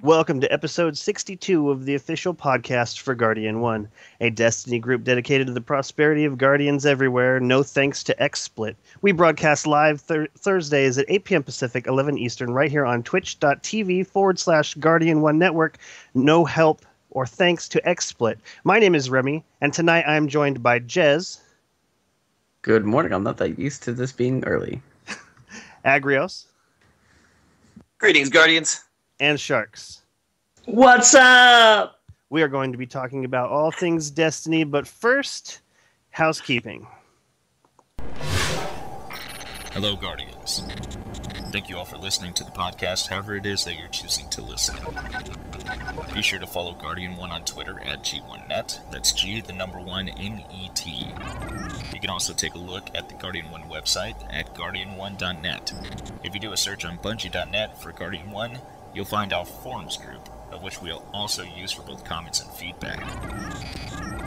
Welcome to episode 62 of the official podcast for Guardian 1, a Destiny group dedicated to the prosperity of Guardians everywhere, no thanks to XSplit. We broadcast live Thursdays at 8 p.m. Pacific, 11 Eastern, right here on twitch.tv/Guardian 1 Network. No help or thanks to XSplit. My name is Remy, and tonight I'm joined by Jez. Good morning. I'm not that used to this being early. Agrios. Greetings, Guardians. And Sharks. What's up? We are going to be talking about all things Destiny, but first, housekeeping. Hello, Guardians. Thank you all for listening to the podcast, however it is that you're choosing to listen. Be sure to follow Guardian 1 on Twitter at G1Net. That's G, the number 1, N-E-T. You can also take a look at the Guardian 1 website at guardian1.net. If you do a search on Bungie.net for Guardian 1, you'll find our forums group, of which we'll also use for both comments and feedback.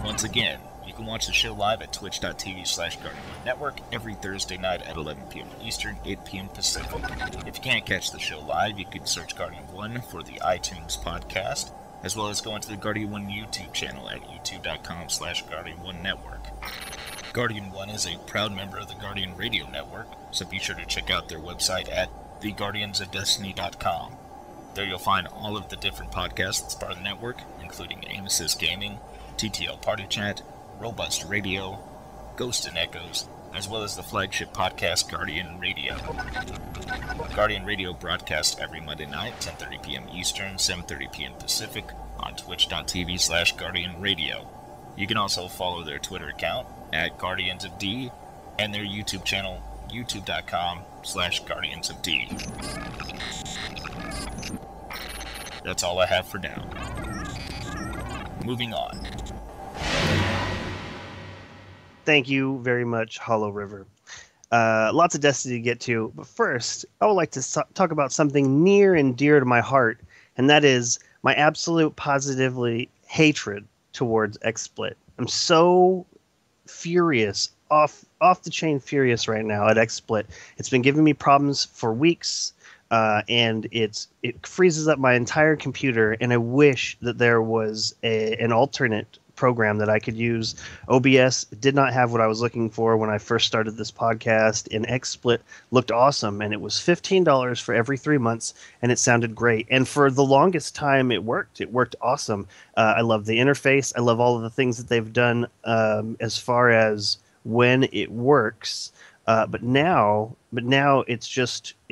Once again, you can watch the show live at twitch.tv/Guardian1 Network every Thursday night at 11 p.m. Eastern, 8 p.m. Pacific. If you can't catch the show live, you can search Guardian 1 for the iTunes podcast, as well as go into the Guardian 1 YouTube channel at youtube.com/Guardian1 Network. Guardian 1 is a proud member of the Guardian Radio Network, so be sure to check out their website at theguardiansofdestiny.com. There you'll find all of the different podcasts that's part of the network, including Aim Assist Gaming, TTL Party Chat, Robust Radio, Ghost and Echoes, as well as the flagship podcast Guardian Radio. Guardian Radio broadcasts every Monday night, 10:30 p.m. Eastern, 7:30 p.m. Pacific, on twitch.tv/Guardian Radio. You can also follow their Twitter account at Guardians of D and their YouTube channel, youtube.com/GuardiansofD. That's all I have for now. Moving on. Thank you very much, Hollow River. Lots of Destiny to get to, but first, I would like to talk about something near and dear to my heart, and that is my absolute positively hatred towards XSplit. I'm so furious, off the chain furious right now at XSplit. It's been giving me problems for weeks. And it freezes up my entire computer, and I wish that there was an alternate program that I could use. OBS did not have what I was looking for when I first started this podcast, and XSplit looked awesome, and it was $15 for every 3 months, and it sounded great. And for the longest time, it worked. It worked awesome. I love the interface. I love all of the things that they've done as far as when it works. But now it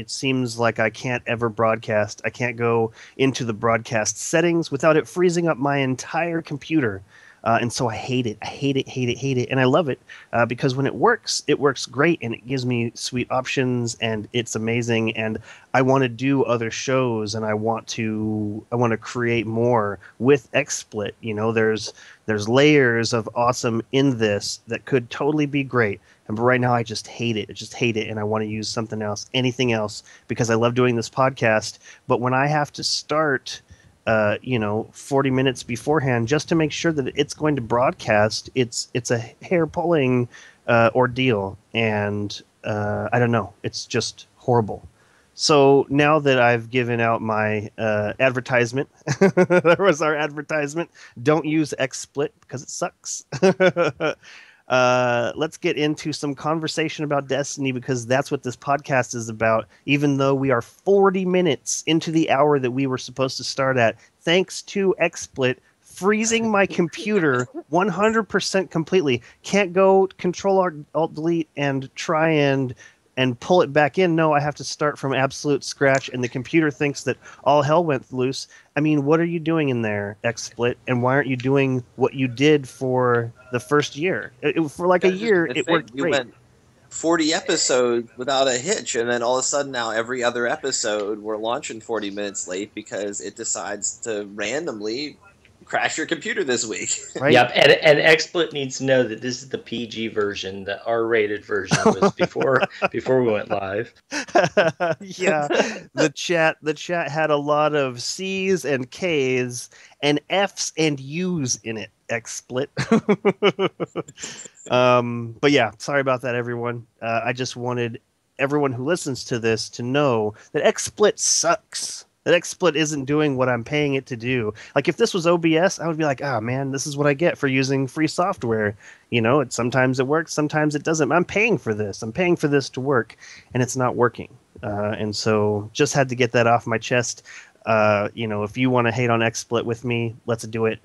seems like I can't ever broadcast. I can't go into the broadcast settings without it freezing up my entire computer. And so I hate it. I hate it. And I love it because when it works great, and it gives me sweet options, and it's amazing. And I want to do other shows, and I want to create more with XSplit. You know, there's layers of awesome in this that could totally be great. But right now, I just hate it. And I want to use something else, anything else, because I love doing this podcast. But when I have to start, 40 minutes beforehand just to make sure that it's going to broadcast, it's a hair-pulling ordeal. And I don't know. It's just horrible. So now that I've given out my advertisement, there was our advertisement. Don't use XSplit because it sucks. let's get into some conversation about Destiny because that's what this podcast is about. Even though we are 40 minutes into the hour that we were supposed to start at, thanks to XSplit freezing my computer 100% completely. Can't go Control Alt Delete and try and pull it back in. No, I have to start from absolute scratch, and the computer thinks that all hell went loose. I mean, what are you doing in there, XSplit? And why aren't you doing what you did for the first year? For like a year, it worked great. Went 40 episodes without a hitch, and then all of a sudden now every other episode we're launching 40 minutes late because it decides to randomly crash your computer this week. Right? Yep, and XSplit needs to know that this is the PG version. The R-rated version was before we went live. Yeah, the chat had a lot of C's and K's and F's and U's in it. XSplit. But yeah, sorry about that, everyone. I just wanted everyone who listens to this to know that XSplit sucks. That XSplit isn't doing what I'm paying it to do. Like, if this was OBS, I would be like, man, this is what I get for using free software. You know, sometimes it works, sometimes it doesn't. I'm paying for this. I'm paying for this to work, and it's not working. And so just had to get that off my chest. If you want to hate on XSplit with me, let's do it.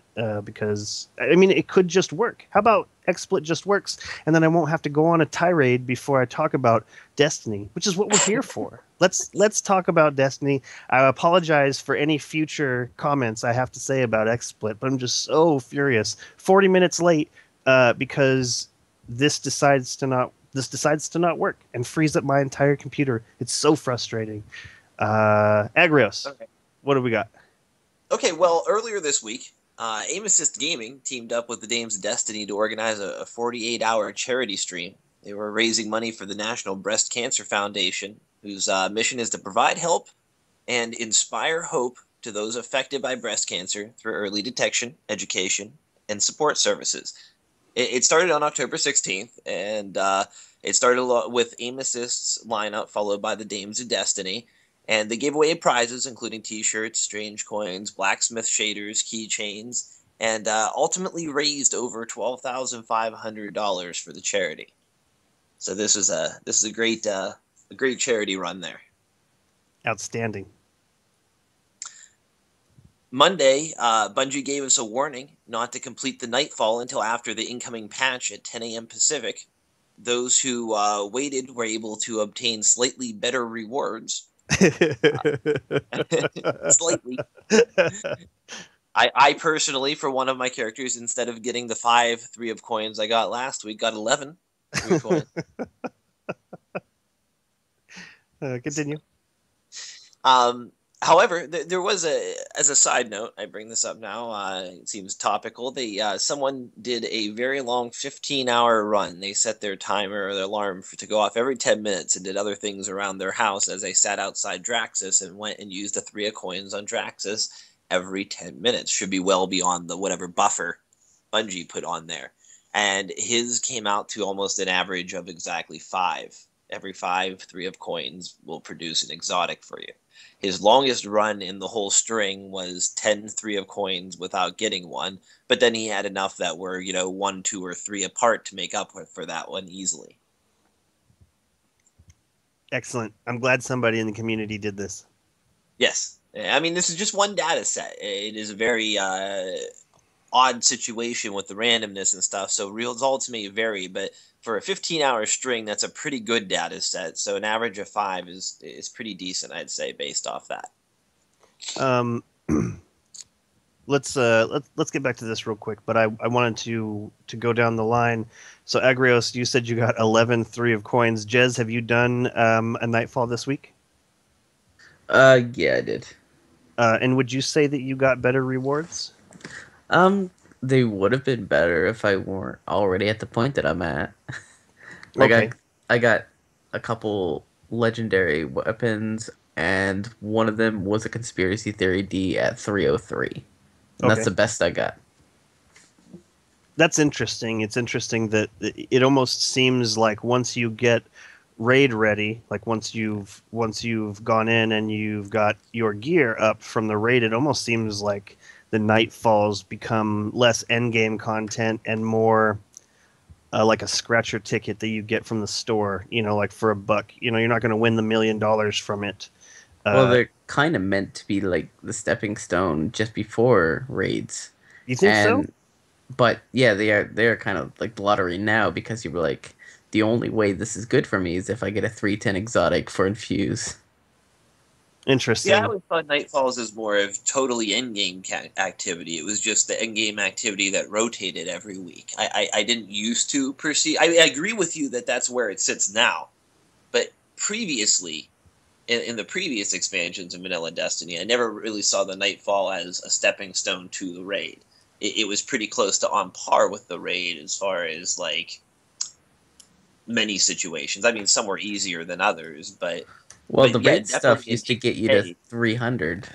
Because, I mean, it could just work. How about XSplit just works, and then I won't have to go on a tirade before I talk about Destiny, which is what we're here for. Let's talk about Destiny. I apologize for any future comments I have to say about XSplit, but I'm just so furious. 40 minutes late because this decides to not work and freeze up my entire computer. It's so frustrating. Agrios, okay. What do we got? Okay, well, earlier this week, Aim Assist Gaming teamed up with the Dames of Destiny to organize a 48-hour charity stream. They were raising money for the National Breast Cancer Foundation, whose mission is to provide help and inspire hope to those affected by breast cancer through early detection, education, and support services. It started on October 16th, and it started with Aim Assist's lineup, followed by the Dames of Destiny. And they gave away prizes, including T-shirts, strange coins, blacksmith shaders, keychains, and ultimately raised over $12,500 for the charity. So this is a great charity run there. Outstanding. Monday, Bungie gave us a warning not to complete the Nightfall until after the incoming patch at 10 a.m. Pacific. Those who waited were able to obtain slightly better rewards. Slightly. I personally, for one of my characters, instead of getting the 5 3 of coins I got last week, got 11 3 of coins. Continue. However, there was as a side note, I bring this up now, it seems topical. Someone did a very long 15-hour run. They set their timer or their alarm to go off every 10 minutes and did other things around their house as they sat outside Draxus and went and used the 3 of coins on Draxus every 10 minutes. Should be well beyond the whatever buffer Bungie put on there. And his came out to almost an average of exactly 5. Every 5 3 of coins will produce an exotic for you. His longest run in the whole string was 10 3 of coins without getting one, but then he had enough that were, 1, 2, or 3 apart to make up for that one easily. Excellent. I'm glad somebody in the community did this. Yes. I mean, this is just one data set. It is a very odd situation with the randomness and stuff, so results may vary, but for a 15-hour string, that's a pretty good data set. So an average of 5 is pretty decent, I'd say, based off that. Let's get back to this real quick, but I wanted to go down the line. So Agrios, you said you got 11 3 of coins. Jez, have you done a Nightfall this week? Yeah, I did. And would you say that you got better rewards? They would have been better if I weren't already at the point that I'm at. Okay. I got a couple legendary weapons, and one of them was a conspiracy theory D at 303. And that's the best I got. That's interesting. It's interesting that it almost seems like once you get raid ready, like once you've gone in and you've got your gear up from the raid, it almost seems like the Nightfalls become less endgame content and more like a scratcher ticket that you get from the store, like for $1. You're not going to win the $1 million from it. Well, they're kind of meant to be like the stepping stone just before raids. You think so? And but yeah, they are kind of like the lottery now because you were like the only way this is good for me is if I get a 310 exotic for infuse. Interesting. Yeah, I always thought Nightfalls is more of totally in-game activity. It was just the in-game activity that rotated every week. I didn't used to perceive... I agree with you that that's where it sits now. But previously, in the previous expansions of Vanilla Destiny, I never really saw the Nightfall as a stepping stone to the raid. It was pretty close to on par with the raid as far as, like, many situations. I mean, some were easier than others, but... Well, but the yeah, raid stuff definitely in used to get you to GK. 300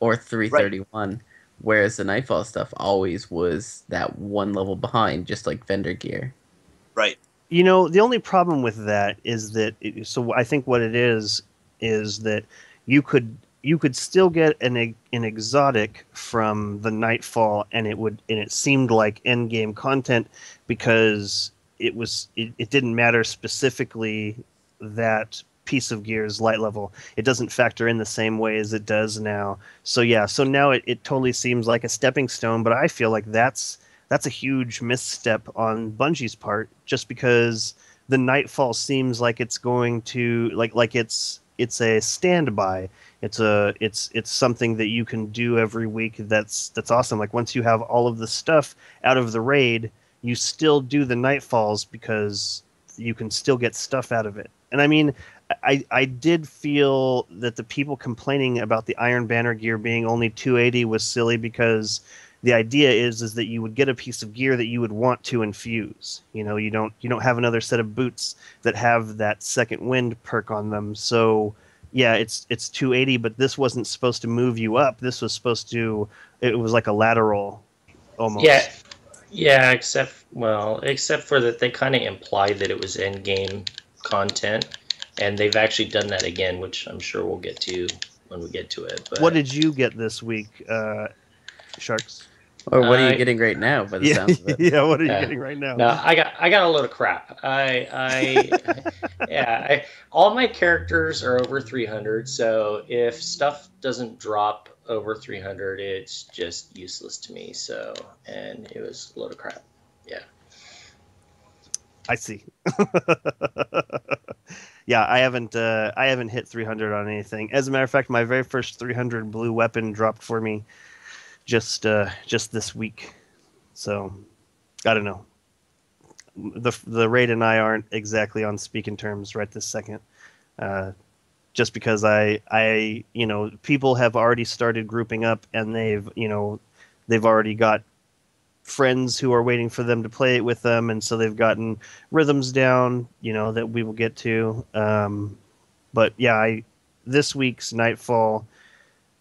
or 331, whereas the Nightfall stuff always was that one level behind, just like vendor gear. Right. The only problem with that is that so I think what it is that you could still get an exotic from the Nightfall, and it seemed like end game content because it didn't matter specifically that piece of gear's light level. It doesn't factor in the same way as it does now. So yeah, so now it totally seems like a stepping stone, but I feel like that's a huge misstep on Bungie's part, just because the Nightfall seems like it's going to like it's a standby. It's something that you can do every week. That's awesome. Like once you have all of the stuff out of the raid, you still do the Nightfalls because you can still get stuff out of it. And I mean, I did feel that the people complaining about the Iron Banner gear being only 280 was silly, because the idea is that you would get a piece of gear that you would want to infuse. You don't have another set of boots that have that second wind perk on them. So yeah, it's 280, but this wasn't supposed to move you up. This was supposed to, it was like a lateral almost. Yeah, except for that they kind of implied that it was end game content, and they've actually done that again, which I'm sure we'll get to when we get to it. But what did you get this week, Sharks? Or what are you getting right now, by the sounds of it? Yeah, what are you getting right now? No, I got a load of crap. All my characters are over 300, so if stuff doesn't drop over 300, it's just useless to me. So, and it was a load of crap. Yeah. I see. Yeah, I haven't hit 300 on anything. As a matter of fact, my very first 300 blue weapon dropped for me just this week. So I don't know. The raid and I aren't exactly on speaking terms right this second. Just because I people have already started grouping up, and they've already got friends who are waiting for them to play it with them, and so they've gotten rhythms down, that we will get to. But yeah, this week's Nightfall,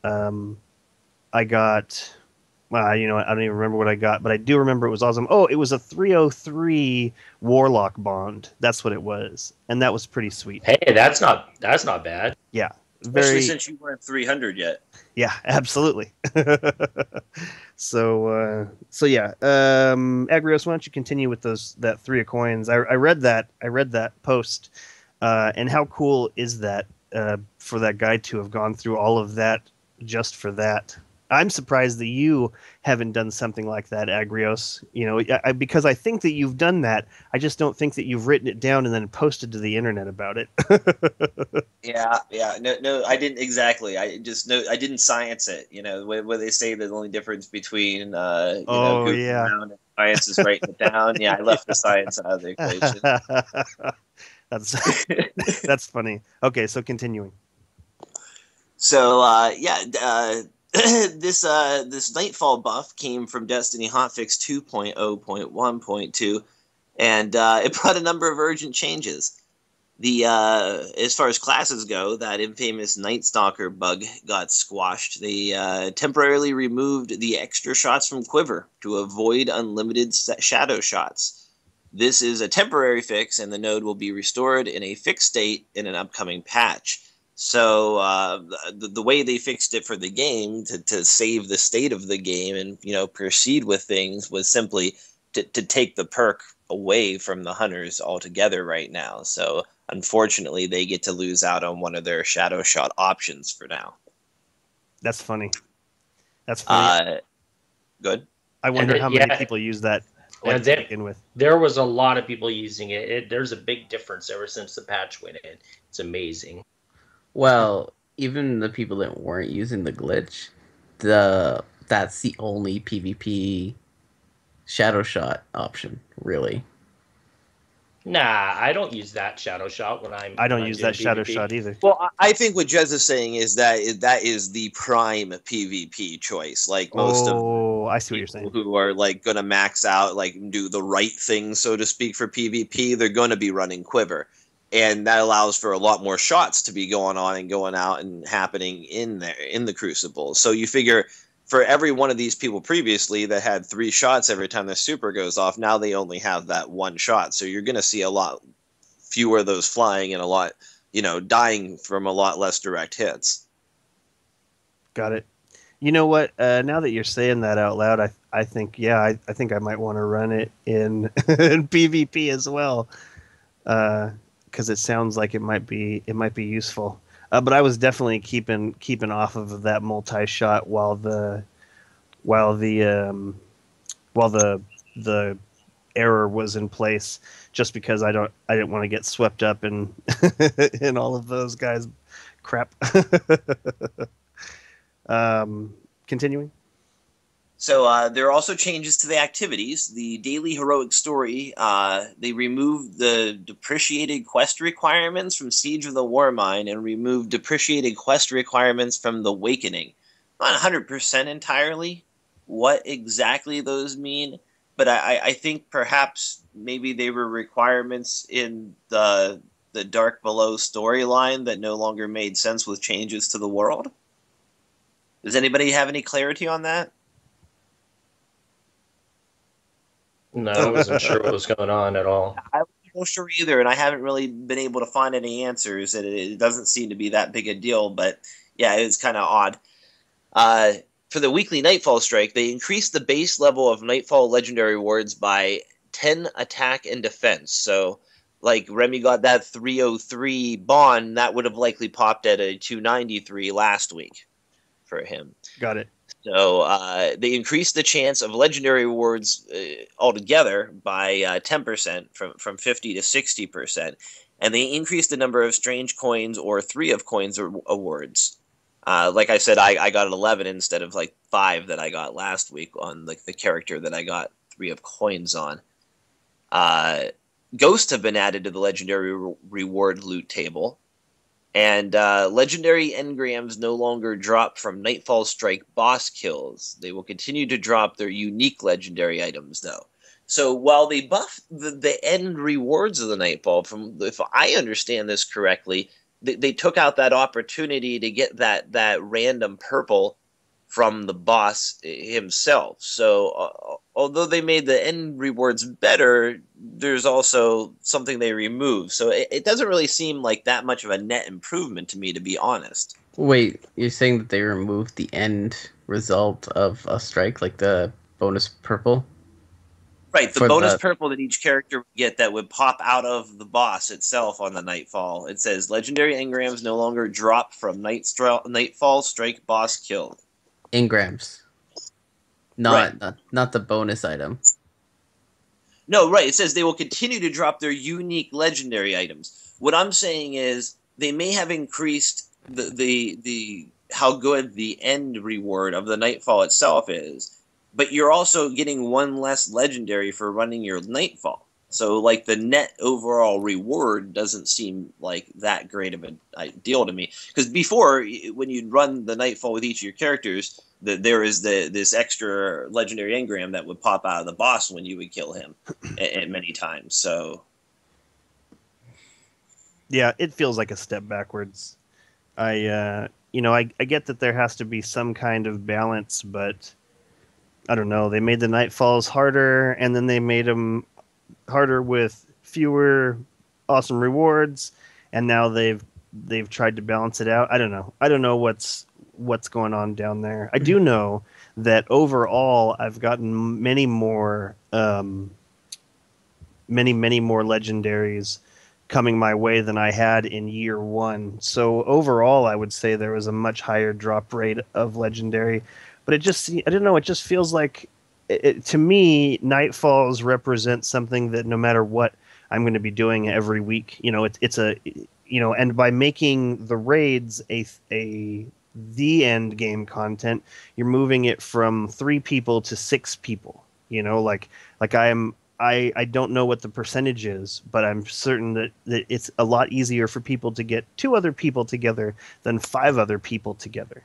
I got, I don't even remember what I got, but I do remember it was awesome. Oh, it was a 303 Warlock Bond. That's what it was, and that was pretty sweet. Hey, that's not bad. Yeah, especially since you weren't 300 yet. Yeah, absolutely. So yeah, Agrios, why don't you continue with that 3 of coins? I read that post, and how cool is that for that guy to have gone through all of that just for that? I'm surprised that you haven't done something like that, Agrios. Because I think that you've done that. I just don't think that you've written it down and then posted to the internet about it. Yeah. No, I didn't exactly. I just know I didn't science it. Where they say the only difference between goofing around and science is writing it down. Yeah, I left the science out of the equation. That's funny. Okay, so continuing. So this Nightfall buff came from Destiny Hotfix 2.0.1.2, and it brought a number of urgent changes. As far as classes go, that infamous Night Stalker bug got squashed. They temporarily removed the extra shots from Quiver to avoid unlimited shadow shots. This is a temporary fix, and the node will be restored in a fixed state in an upcoming patch. So the way they fixed it for the game to save the state of the game and proceed with things was simply to take the perk away from the hunters altogether right now. So unfortunately, they get to lose out on one of their shadow shot options for now. That's funny. That's funny. Good. I wonder how many people use that to begin with. There was a lot of people using it. There's a big difference ever since the patch went in. It's amazing. Well, even the people that weren't using the glitch, that's the only PvP shadow shot option, really. Nah, I don't use that shadow shot when I'm. I don't use that shadow shot either. Well, I think what Jez is saying is that is the prime PvP choice. Like most of I see what you're saying. Who are like going to max out, like do the right thing, so to speak, for PvP, they're going to be running Quiver, and that allows for a lot more shots to be going on and going out and happening in there in the Crucible. So you figure, for every one of these people previously that had 3 shots every time their super goes off, now they only have that 1 shot. So you're going to see a lot fewer of those flying and a lot, dying from a lot less direct hits. Got it. You know what? Now that you're saying that out loud, I think, I think I might want to run it in, in PvP as well, because it sounds like it might be useful. But I was definitely keeping off of that multi-shot while the error was in place, just because I didn't want to get swept up in in all of those guys' crap. Continuing. So there are also changes to the activities. The daily heroic story, they removed the depreciated quest requirements from Siege of the Warmind and removed depreciated quest requirements from The Awakening. Not 100% entirely what exactly those mean, but I think perhaps maybe they were requirements in the Dark Below storyline that no longer made sense with changes to the world. Does anybody have any clarity on that? No, I wasn't sure what was going on at all. I wasn't sure either, and I haven't really been able to find any answers. It doesn't seem to be that big a deal, but yeah, it was kind of odd. For the weekly Nightfall Strike, they increased the base level of Nightfall Legendary Rewards by 10 attack and defense. So, like Remy got that 303 bond, that would have likely popped at a 293 last week for him. Got it. So they increased the chance of legendary rewards altogether by 10%, from 50 to 60%. And they increased the number of strange coins or 3 of coins awards. Like I said, I got 11 instead of like 5 that I got last week on like the character that I got 3 of coins on. Ghosts have been added to the legendary reward loot table. And legendary engrams no longer drop from Nightfall Strike boss kills. They will continue to drop their unique legendary items, though. So while they buff the end rewards of the Nightfall, if I understand this correctly, they took out that opportunity to get that random purple from the boss himself. So although they made the end rewards better, there's also something they removed. So it doesn't really seem like that much of a net improvement to me, to be honest. Wait, you're saying that they removed the end result of a strike, like the bonus purple? Right, the bonus purple that each character would get that would pop out of the boss itself on the Nightfall. It says, legendary engrams no longer drop from Nightfall Strike boss kill. Engrams. Not the bonus item. No, right. It says they will continue to drop their unique legendary items. What I'm saying is they may have increased the how good the end reward of the Nightfall itself is, but you're also getting 1 less legendary for running your Nightfall. So, like, the net overall reward doesn't seem like that great of a deal to me. Because before, when you'd run the Nightfall with each of your characters, there is this extra legendary engram that would pop out of the boss when you would kill him at many times. So, yeah, it feels like a step backwards. I get that there has to be some kind of balance, but I don't know. They made the Nightfalls harder, and then they made them harder with fewer awesome rewards, and now they've tried to balance it out. I don't know what's going on down there. I do know that overall I've gotten many more many more legendaries coming my way than I had in year one. So overall, I would say there was a much higher drop rate of legendary. But I don't know, it just feels like, to me, Nightfalls represent something that no matter what I'm going to be doing every week, and by making the raids the end game content, you're moving it from 3 people to 6 people. I don't know what the percentage is, but I'm certain that it's a lot easier for people to get 2 other people together than 5 other people together.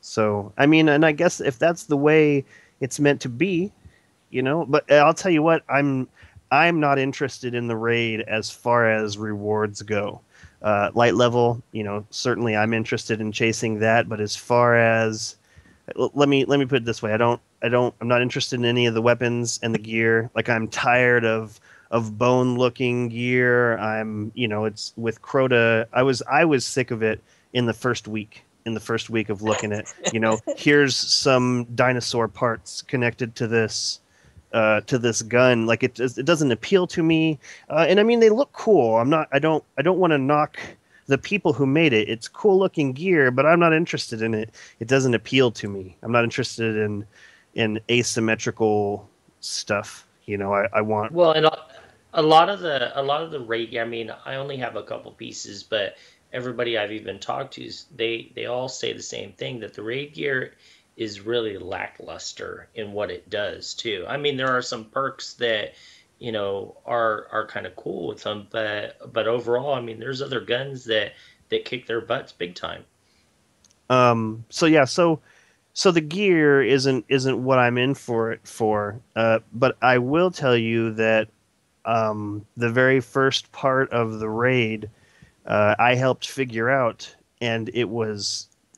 So, I mean, and I guess if that's the way it's meant to be, but I'll tell you what, I'm not interested in the raid as far as rewards go. Light level, certainly I'm interested in chasing that, but as far as, let me put it this way, I'm not interested in any of the weapons and the gear. Like, I'm tired of bone looking gear. It's with Crota. I was sick of it in the first week. Of looking at, here's some dinosaur parts connected to this gun. Like, it doesn't appeal to me. And I mean, they look cool. I don't want to knock the people who made it. It's cool looking gear, but I'm not interested in it. It doesn't appeal to me. I'm not interested in asymmetrical stuff. I want. Well, and a lot of the raid. I mean, I only have a couple pieces, but everybody I've even talked to, they all say the same thing, that the raid gear is really lackluster in what it does too. I mean, there are some perks that are kind of cool with them, but overall, I mean, there's other guns that kick their butts big time. So the gear isn't what I'm in for it for. But I will tell you that the very first part of the raid, I helped figure out, and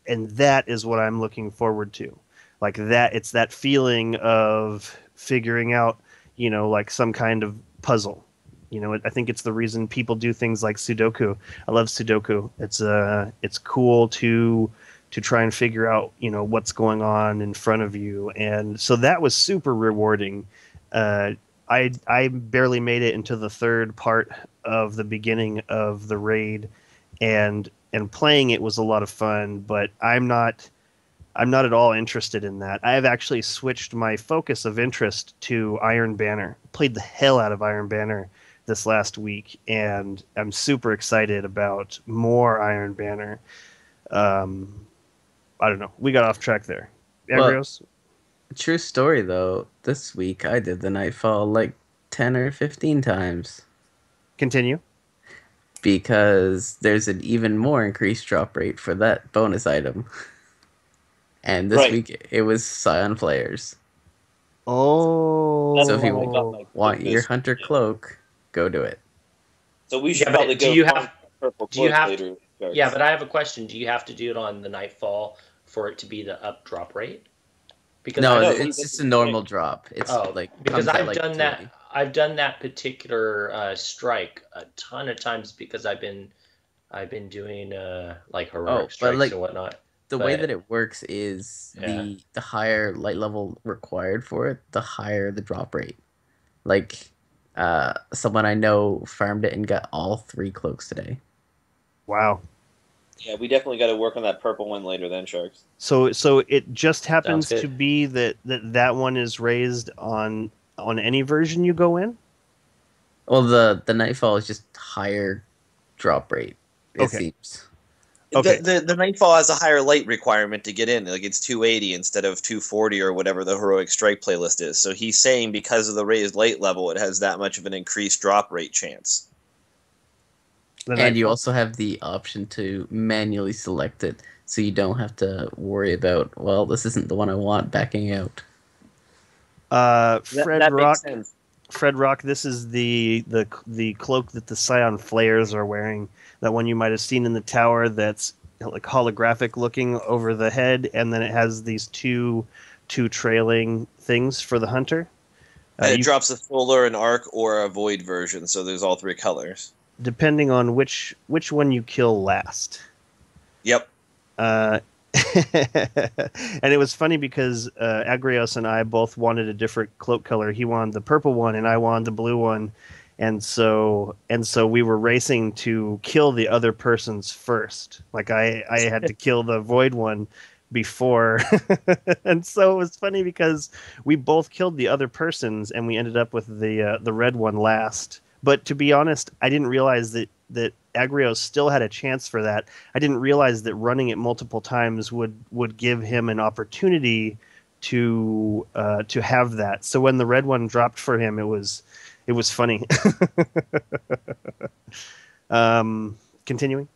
that is what I'm looking forward to. Like that, it's that feeling of figuring out, like some kind of puzzle. I think it's the reason people do things like Sudoku. I love Sudoku. It's cool to try and figure out, what's going on in front of you. And so that was super rewarding. I barely made it into the third part of the beginning of the raid, and playing it was a lot of fun, but I'm not at all interested in that. I have actually switched my focus of interest to Iron Banner. Played the hell out of Iron Banner this last week, and I'm super excited about more Iron Banner. I don't know. We got off track there. Agrios? Well, true story, though. This week I did the Nightfall like 10 or 15 times. Continue. Because there's an even more increased drop rate for that bonus item. And this week it was Scion Flares. Oh. So if you want your Hunter Cloak, go do it. So we should probably go. Later. Yeah, but I have a question. Do you have to do it on the Nightfall for it to be the up drop rate? Because it's just a normal drop. It's because I've done that particular strike a ton of times because I've been doing heroic strikes and whatnot. The way that it works is the higher light level required for it, the higher the drop rate. Like someone I know farmed it and got all 3 cloaks today. Wow. Yeah, we definitely got to work on that purple one later then, Sharks. So it just happens to be that one is raised on any version you go in? Well, the Nightfall is just higher drop rate, it seems. Okay. The Nightfall has a higher light requirement to get in. Like, it's 280 instead of 240 or whatever the Heroic Strike playlist is. So he's saying because of the raised light level, it has that much of an increased drop rate chance. And you also have the option to manually select it, so you don't have to worry about, well, this isn't the one I want, backing out. Fred Rock, this is the cloak that the Scion Flares are wearing. That one you might have seen in the tower that's like holographic looking over the head, and then it has these two trailing things for the hunter. It drops a solar, an arc, or a void version, so there's all 3 colors. Depending on which one you kill last. Yep. And it was funny because Agrios and I both wanted a different cloak color. He wanted the purple one, and I wanted the blue one. and so we were racing to kill the other person's first. Like I had to kill the void one before, and so it was funny because we both killed the other persons, and we ended up with the red one last. But to be honest, I didn't realize that Agrios still had a chance for that. I didn't realize that running it multiple times would give him an opportunity to have that. So when the red one dropped for him, it was funny. Continuing.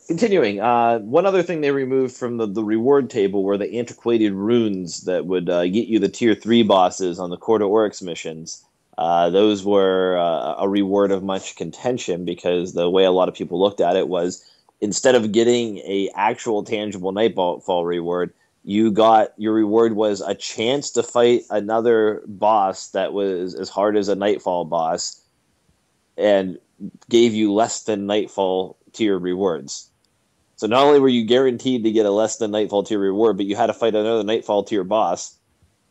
Continuing, one other thing they removed from the reward table were the antiquated runes that would get you the tier 3 bosses on the Court of Oryx missions. Those were a reward of much contention because the way a lot of people looked at it was instead of getting a actual tangible Nightfall reward, your reward was a chance to fight another boss that was as hard as a Nightfall boss and gave you less than Nightfall tier rewards. So not only were you guaranteed to get a less than Nightfall tier reward, but you had to fight another Nightfall tier boss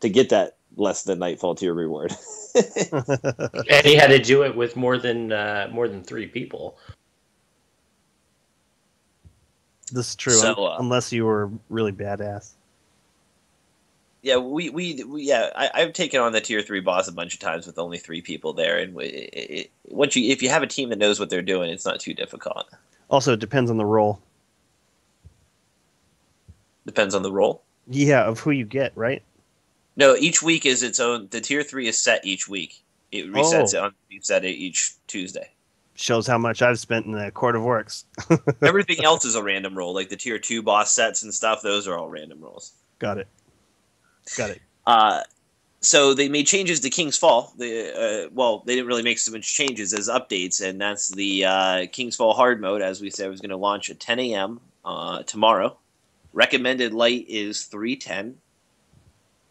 to get that less than Nightfall tier reward. And he had to do it with more than 3 people. This is true, So, unless you were really badass. Yeah, I've taken on the tier 3 boss a bunch of times with only 3 people there, and if you have a team that knows what they're doing, it's not too difficult. Also, it depends on the role. Depends on the role? Yeah, of who you get, right? No, each week is its own. The tier 3 is set each week. It resets it each Tuesday. Shows how much I've spent in the Court of Oryx. Everything else is a random roll, like the tier 2 boss sets and stuff. Those are all random rolls. Got it. So they made changes to King's Fall. They didn't really make so much changes as updates, and that's the King's Fall hard mode, as we said, was going to launch at 10 a.m. Tomorrow. Recommended light is 310.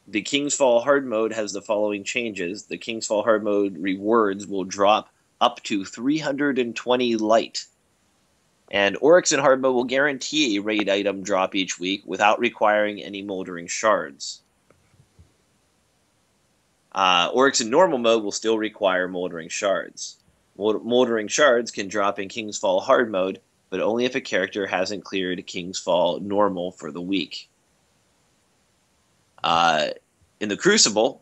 The King's Fall hard mode has the following changes. The King's Fall hard mode rewards will drop up to 320 light. And Oryx and hard mode will guarantee a raid item drop each week without requiring any moldering shards. Oryx in normal mode will still require moldering shards. Moldering shards can drop in King's Fall hard mode, but only if a character hasn't cleared King's Fall normal for the week. In the Crucible,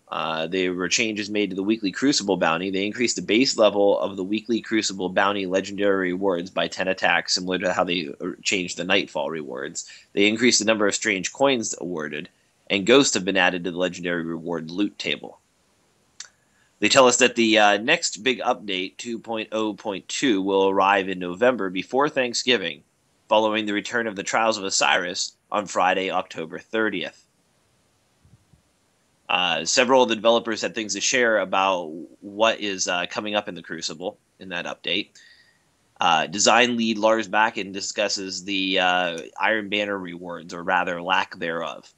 there were changes made to the weekly Crucible bounty. They increased the base level of the weekly Crucible bounty legendary rewards by 10 attacks, similar to how they changed the Nightfall rewards. They increased the number of strange coins awarded, and ghosts have been added to the legendary reward loot table. They tell us that the next big update, 2.0.2, will arrive in November before Thanksgiving, following the return of the Trials of Osiris on Friday, October 30th. Several of the developers had things to share about what is coming up in the Crucible in that update. Design lead Lars Bakken discusses the Iron Banner rewards, or rather lack thereof.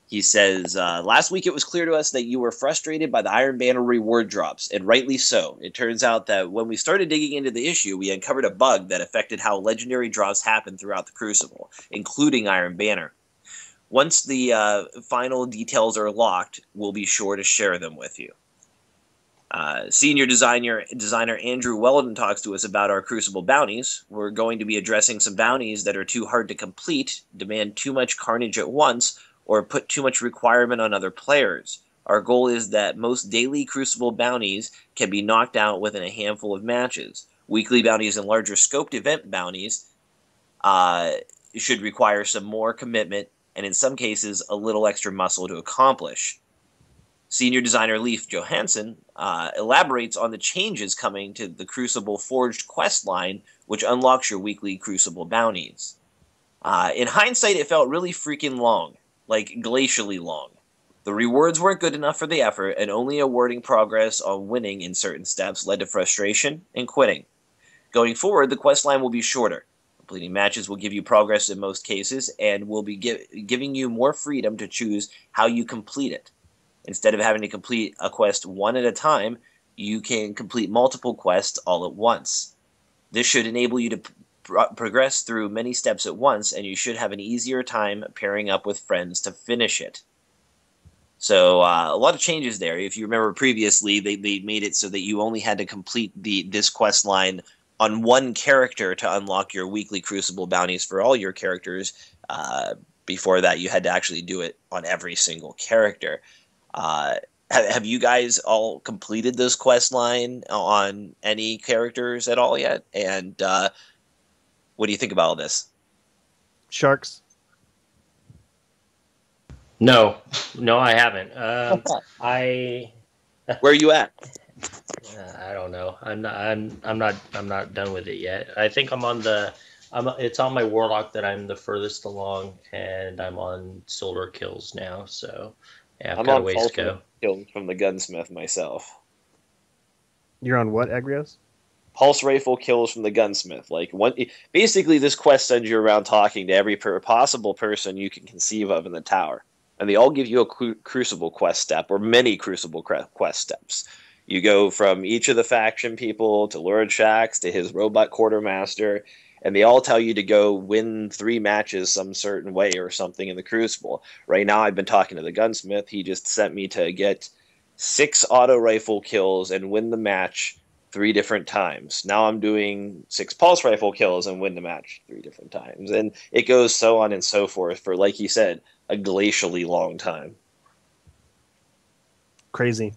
He says, last week it was clear to us that you were frustrated by the Iron Banner reward drops, and rightly so. It turns out that when we started digging into the issue, we uncovered a bug that affected how legendary drops happen throughout the Crucible, including Iron Banner. Once the final details are locked, we'll be sure to share them with you. Senior designer Andrew Weldon talks to us about our Crucible bounties. We're going to be addressing some bounties that are too hard to complete, demand too much carnage at once, or put too much requirement on other players. Our goal is that most daily Crucible bounties can be knocked out within a handful of matches. Weekly bounties and larger scoped event bounties should require some more commitment and in some cases a little extra muscle to accomplish. Senior designer Leif Johansson elaborates on the changes coming to the Crucible Forged quest line, which unlocks your weekly Crucible bounties. In hindsight, it felt really freaking long. Like glacially long. The rewards weren't good enough for the effort, and only awarding progress on winning in certain steps led to frustration and quitting. Going forward, the quest line will be shorter. Completing matches will give you progress in most cases, and will be giving you more freedom to choose how you complete it. Instead of having to complete a quest one at a time, you can complete multiple quests all at once. This should enable you to progress through many steps at once, and you should have an easier time pairing up with friends to finish it. So a lot of changes there. If you remember previously, they made it so that you only had to complete this quest line on one character to unlock your weekly Crucible bounties for all your characters. Before that, you had to actually do it on every single character. Have you guys all completed this quest line on any characters at all yet? And what do you think about all this? Sharks. No, I haven't. I Where are you at? I don't know. I'm not done with it yet. I think I'm on the. It's on my warlock that I'm the furthest along, and I'm on solar kills now. So yeah, I've got a ways to go. Kills from the gunsmith myself. You're on what, Agrios? Pulse rifle kills from the gunsmith. Like basically, this quest sends you around talking to every possible person you can conceive of in the tower, and they all give you a crucible quest step or many crucible quest steps. You go from each of the faction people to Lord Shax to his robot quartermaster, and they all tell you to go win 3 matches some certain way or something in the Crucible. Right now, I've been talking to the gunsmith. He just sent me to get 6 auto rifle kills and win the match 3 different times. Now I'm doing 6 pulse rifle kills and win the match 3 different times. And it goes so on and so forth for, like he said, a glacially long time. Crazy.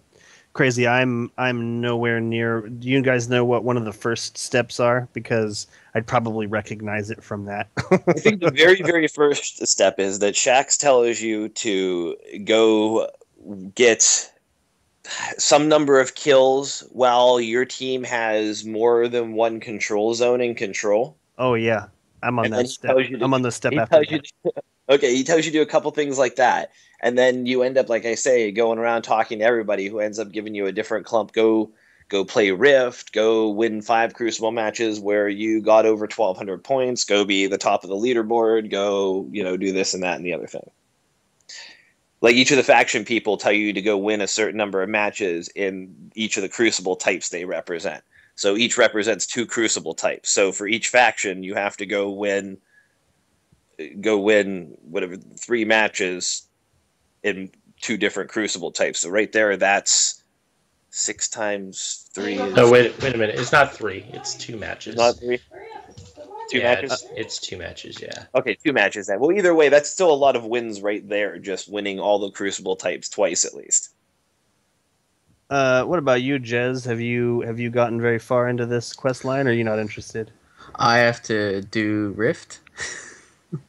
I'm nowhere near. Do you guys know what one of the first steps are? Because I'd probably recognize it from that. I think the very, very first step is that Shax tells you to go get some number of kills while your team has more than one control zone in control. Oh yeah, I'm on that step. I'm on the step after that. Okay, he tells you to do a couple things like that. And then you end up, like I say, going around talking to everybody who ends up giving you a different clump. Go play Rift. Go win 5 Crucible matches where you got over 1,200 points. Go be the top of the leaderboard. Go, do this and that and the other thing. Like each of the faction people tell you to go win a certain number of matches in each of the Crucible types they represent. So each represents 2 Crucible types. So for each faction, you have to go win whatever 3 matches in 2 different Crucible types. So right there, that's 6 times 3. No, wait a minute. It's not 3. It's 2 matches. Not 3. 2 matches. It's 2 matches. Yeah. Okay, 2 matches then. Well, either way, that's still a lot of wins right there. Just winning all the Crucible types twice at least. What about you, Jez? Have you gotten very far into this quest line, or are you not interested? I have to do Rift.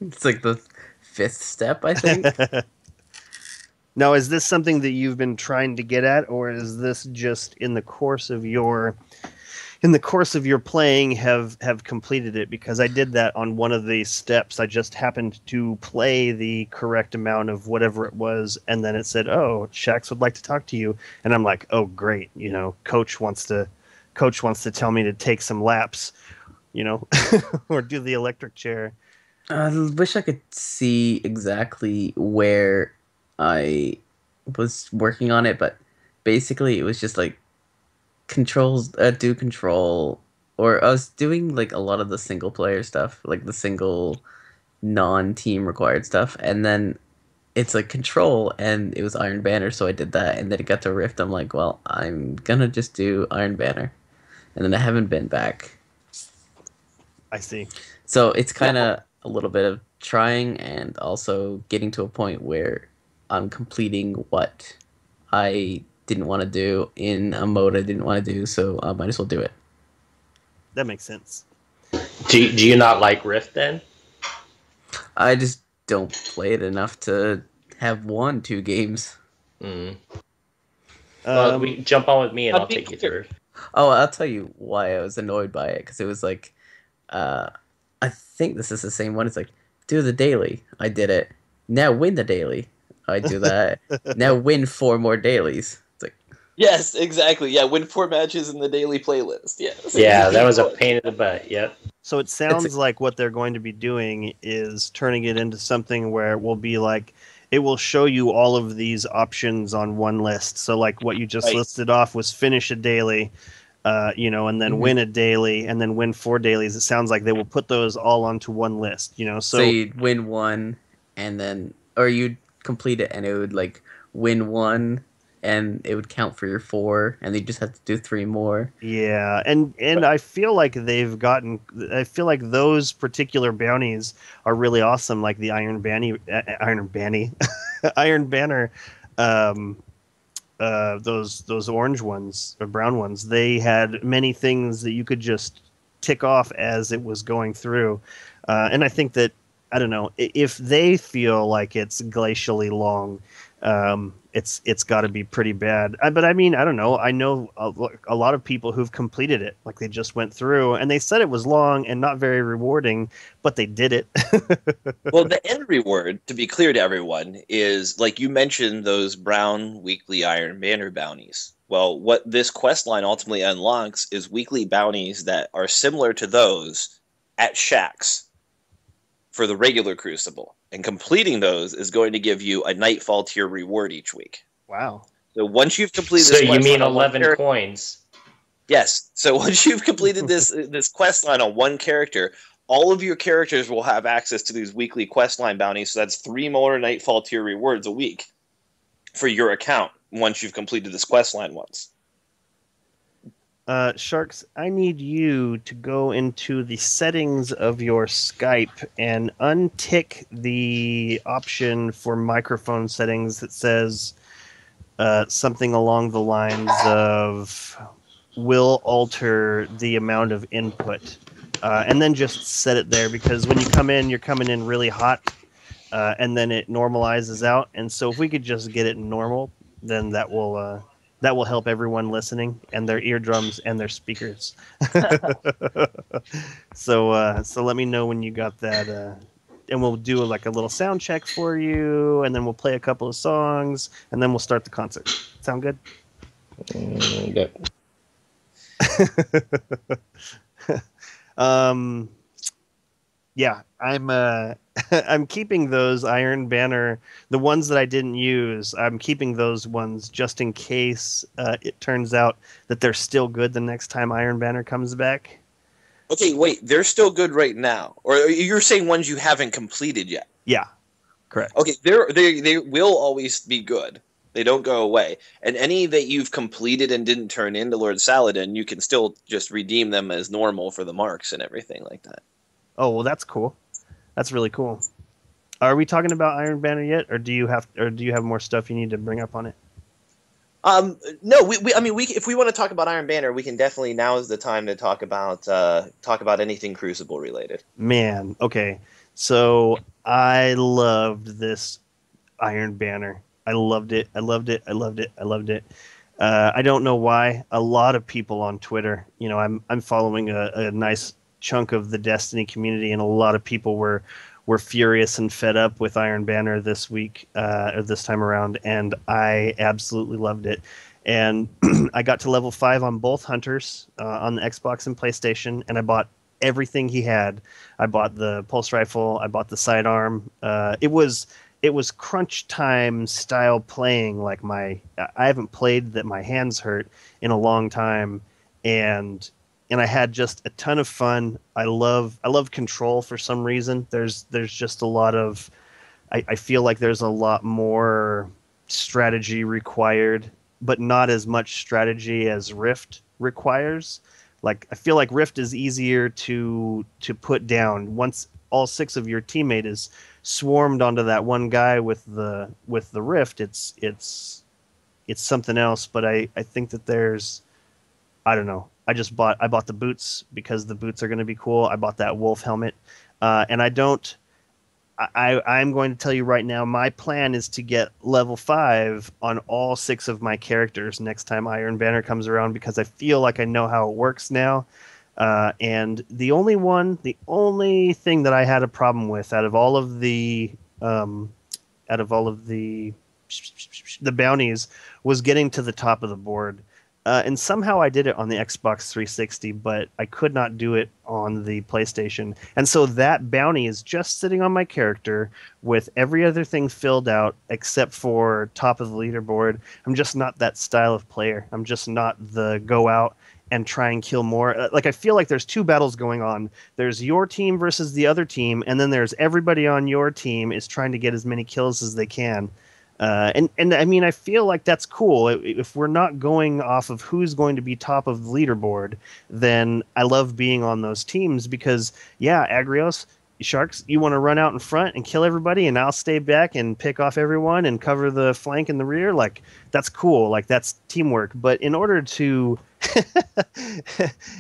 It's like the 5th step, I think. Now, is this something that you've been trying to get at, or is this just in the course of your playing have completed it? Because I did that on one of the steps. I just happened to play the correct amount of whatever it was, and then it said, "Oh, Shax would like to talk to you," and I'm like, "Oh, great! Coach wants to tell me to take some laps, or do the electric chair." I wish I could see exactly where I was working on it, but basically it was just like do control, or I was doing like a lot of the single player stuff, like the single non-team required stuff, and then it's like control, and it was Iron Banner, so I did that, and then it got to Rift. I'm like, well, I'm gonna just do Iron Banner, and then I haven't been back. I see. So it's kind of a little bit of trying and also getting to a point where I'm completing what I didn't want to do in a mode I didn't want to do, so I might as well do it. That makes sense. Do you not like Rift then? I just don't play it enough to have won 2 games. Well, jump on with me and I'll take you through. Oh, I'll tell you why I was annoyed by it, because it was like, I think this is the same one. It's like, do the daily. I did it. Now win the daily. I do that. Now win 4 more dailies. It's like, yes, exactly. Yeah, win 4 matches in the daily playlist. Yes. Yeah, that was a pain in the butt. Yep. So it sounds like what they're going to be doing is turning it into something where it will be like, it will show you all of these options on one list. So like what you just listed off was finish a daily, and then win a daily, and then win 4 dailies. It sounds like they will put those all onto one list, So you'd win 1, and then, or you'd complete it, and it would like win one, and it would count for your 4, and you just have to do 3 more. Yeah, and I feel like I feel like those particular bounties are really awesome, like the Iron Banny, Iron Banner, um, those orange ones or brown ones. They had many things that you could just tick off as it was going through, and I think that I don't know if they feel like it's glacially long. It's got to be pretty bad. But I mean, I don't know. I know a lot of people who've completed it. Like they just went through and they said it was long and not very rewarding, but they did it. Well, the end reward, to be clear to everyone, is like you mentioned those brown weekly Iron Banner bounties. Well, what this quest line ultimately unlocks is weekly bounties that are similar to those at shacks for the regular Crucible. And completing those is going to give you a Nightfall tier reward each week. Wow. So once you've completed So this you quest mean line on one 11 character, coins? yes. So once you've completed this quest line on one character, all of your characters will have access to these weekly quest line bounties. So that's 3 more Nightfall tier rewards a week for your account once you've completed this quest line once. Sharks, I need you to go into the settings of your Skype and untick the option for microphone settings that says something along the lines of will alter the amount of input. And then just set it there, because when you come in, you're coming in really hot, and then it normalizes out. And so if we could just get it normal, then that will help everyone listening and their eardrums and their speakers. So let me know when you got that, and we'll do like a little sound check for you, and then we'll play a couple of songs, and then we'll start the concert. Sound good? Yep. Yeah, I'm I'm keeping those Iron Banner, the ones that I didn't use. I'm keeping those ones just in case it turns out that they're still good the next time Iron Banner comes back. Okay, wait, they're still good right now, or you're saying ones you haven't completed yet? Yeah, correct. Okay, they will always be good. They don't go away. And any that you've completed and didn't turn into Lord Saladin, you can still just redeem them as normal for the marks and everything like that. Oh, well, that's cool. That's really cool. Are we talking about Iron Banner yet, or do you have more stuff you need to bring up on it? No, we if we want to talk about Iron Banner, we can definitely. Now is the time to talk about anything Crucible related. Man, okay. So I loved this Iron Banner. I loved it. I loved it. I loved it. I loved it. I don't know why. A lot of people on Twitter, I'm following a nice chunk of the Destiny community, and a lot of people were furious and fed up with Iron Banner this week, or this time around, and I absolutely loved it. And I got to level 5 on both hunters, on the Xbox and PlayStation, and I bought everything he had. I bought the pulse rifle, I bought the sidearm. It was crunch time style playing. Like I haven't played that my hands hurt in a long time, and I had just a ton of fun. I love control for some reason. There's just a lot of, I feel like there's a lot more strategy required, but not as much strategy as Rift requires. Like I feel like Rift is easier to put down once all 6 of your teammate is swarmed onto that one guy with the Rift. It's something else. But I think that there's, I don't know. I bought the boots because the boots are going to be cool. I bought that wolf helmet, and I'm going to tell you right now, my plan is to get level 5 on all 6 of my characters next time Iron Banner comes around, because I feel like I know how it works now. And the only thing that I had a problem with out of all of the bounties was getting to the top of the board. And somehow I did it on the Xbox 360, but I could not do it on the PlayStation. And so that bounty is just sitting on my character with every other thing filled out except for top of the leaderboard. I'm just not that style of player. I'm just not the go out and try and kill more. Like, I feel like there's 2 battles going on. There's your team versus the other team, and then there's everybody on your team is trying to get as many kills as they can. And I mean, I feel like that's cool. If we're not going off of who's going to be top of the leaderboard, then I love being on those teams because, yeah, Agrios, Sharks, you want to run out in front and kill everybody, and I'll stay back and pick off everyone and cover the flank and the rear. Like, that's cool. Like, that's teamwork. But in order to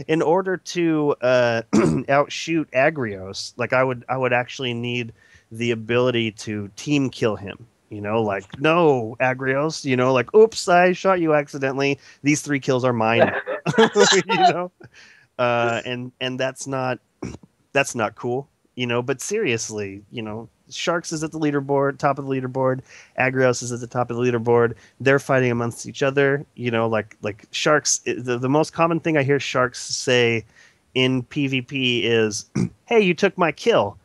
in order to outshoot Agrios, like I would actually need the ability to team kill him. You know, like, no, Agrios, you know, like, oops, I shot you accidentally. These 3 kills are mine. You know? And that's not cool, you know, but seriously, you know, Sharks is at the leaderboard, top of the leaderboard. Agrios is at the top of the leaderboard. They're fighting amongst each other, you know, like Sharks. The most common thing I hear Sharks say in PvP is, hey, you took my kill.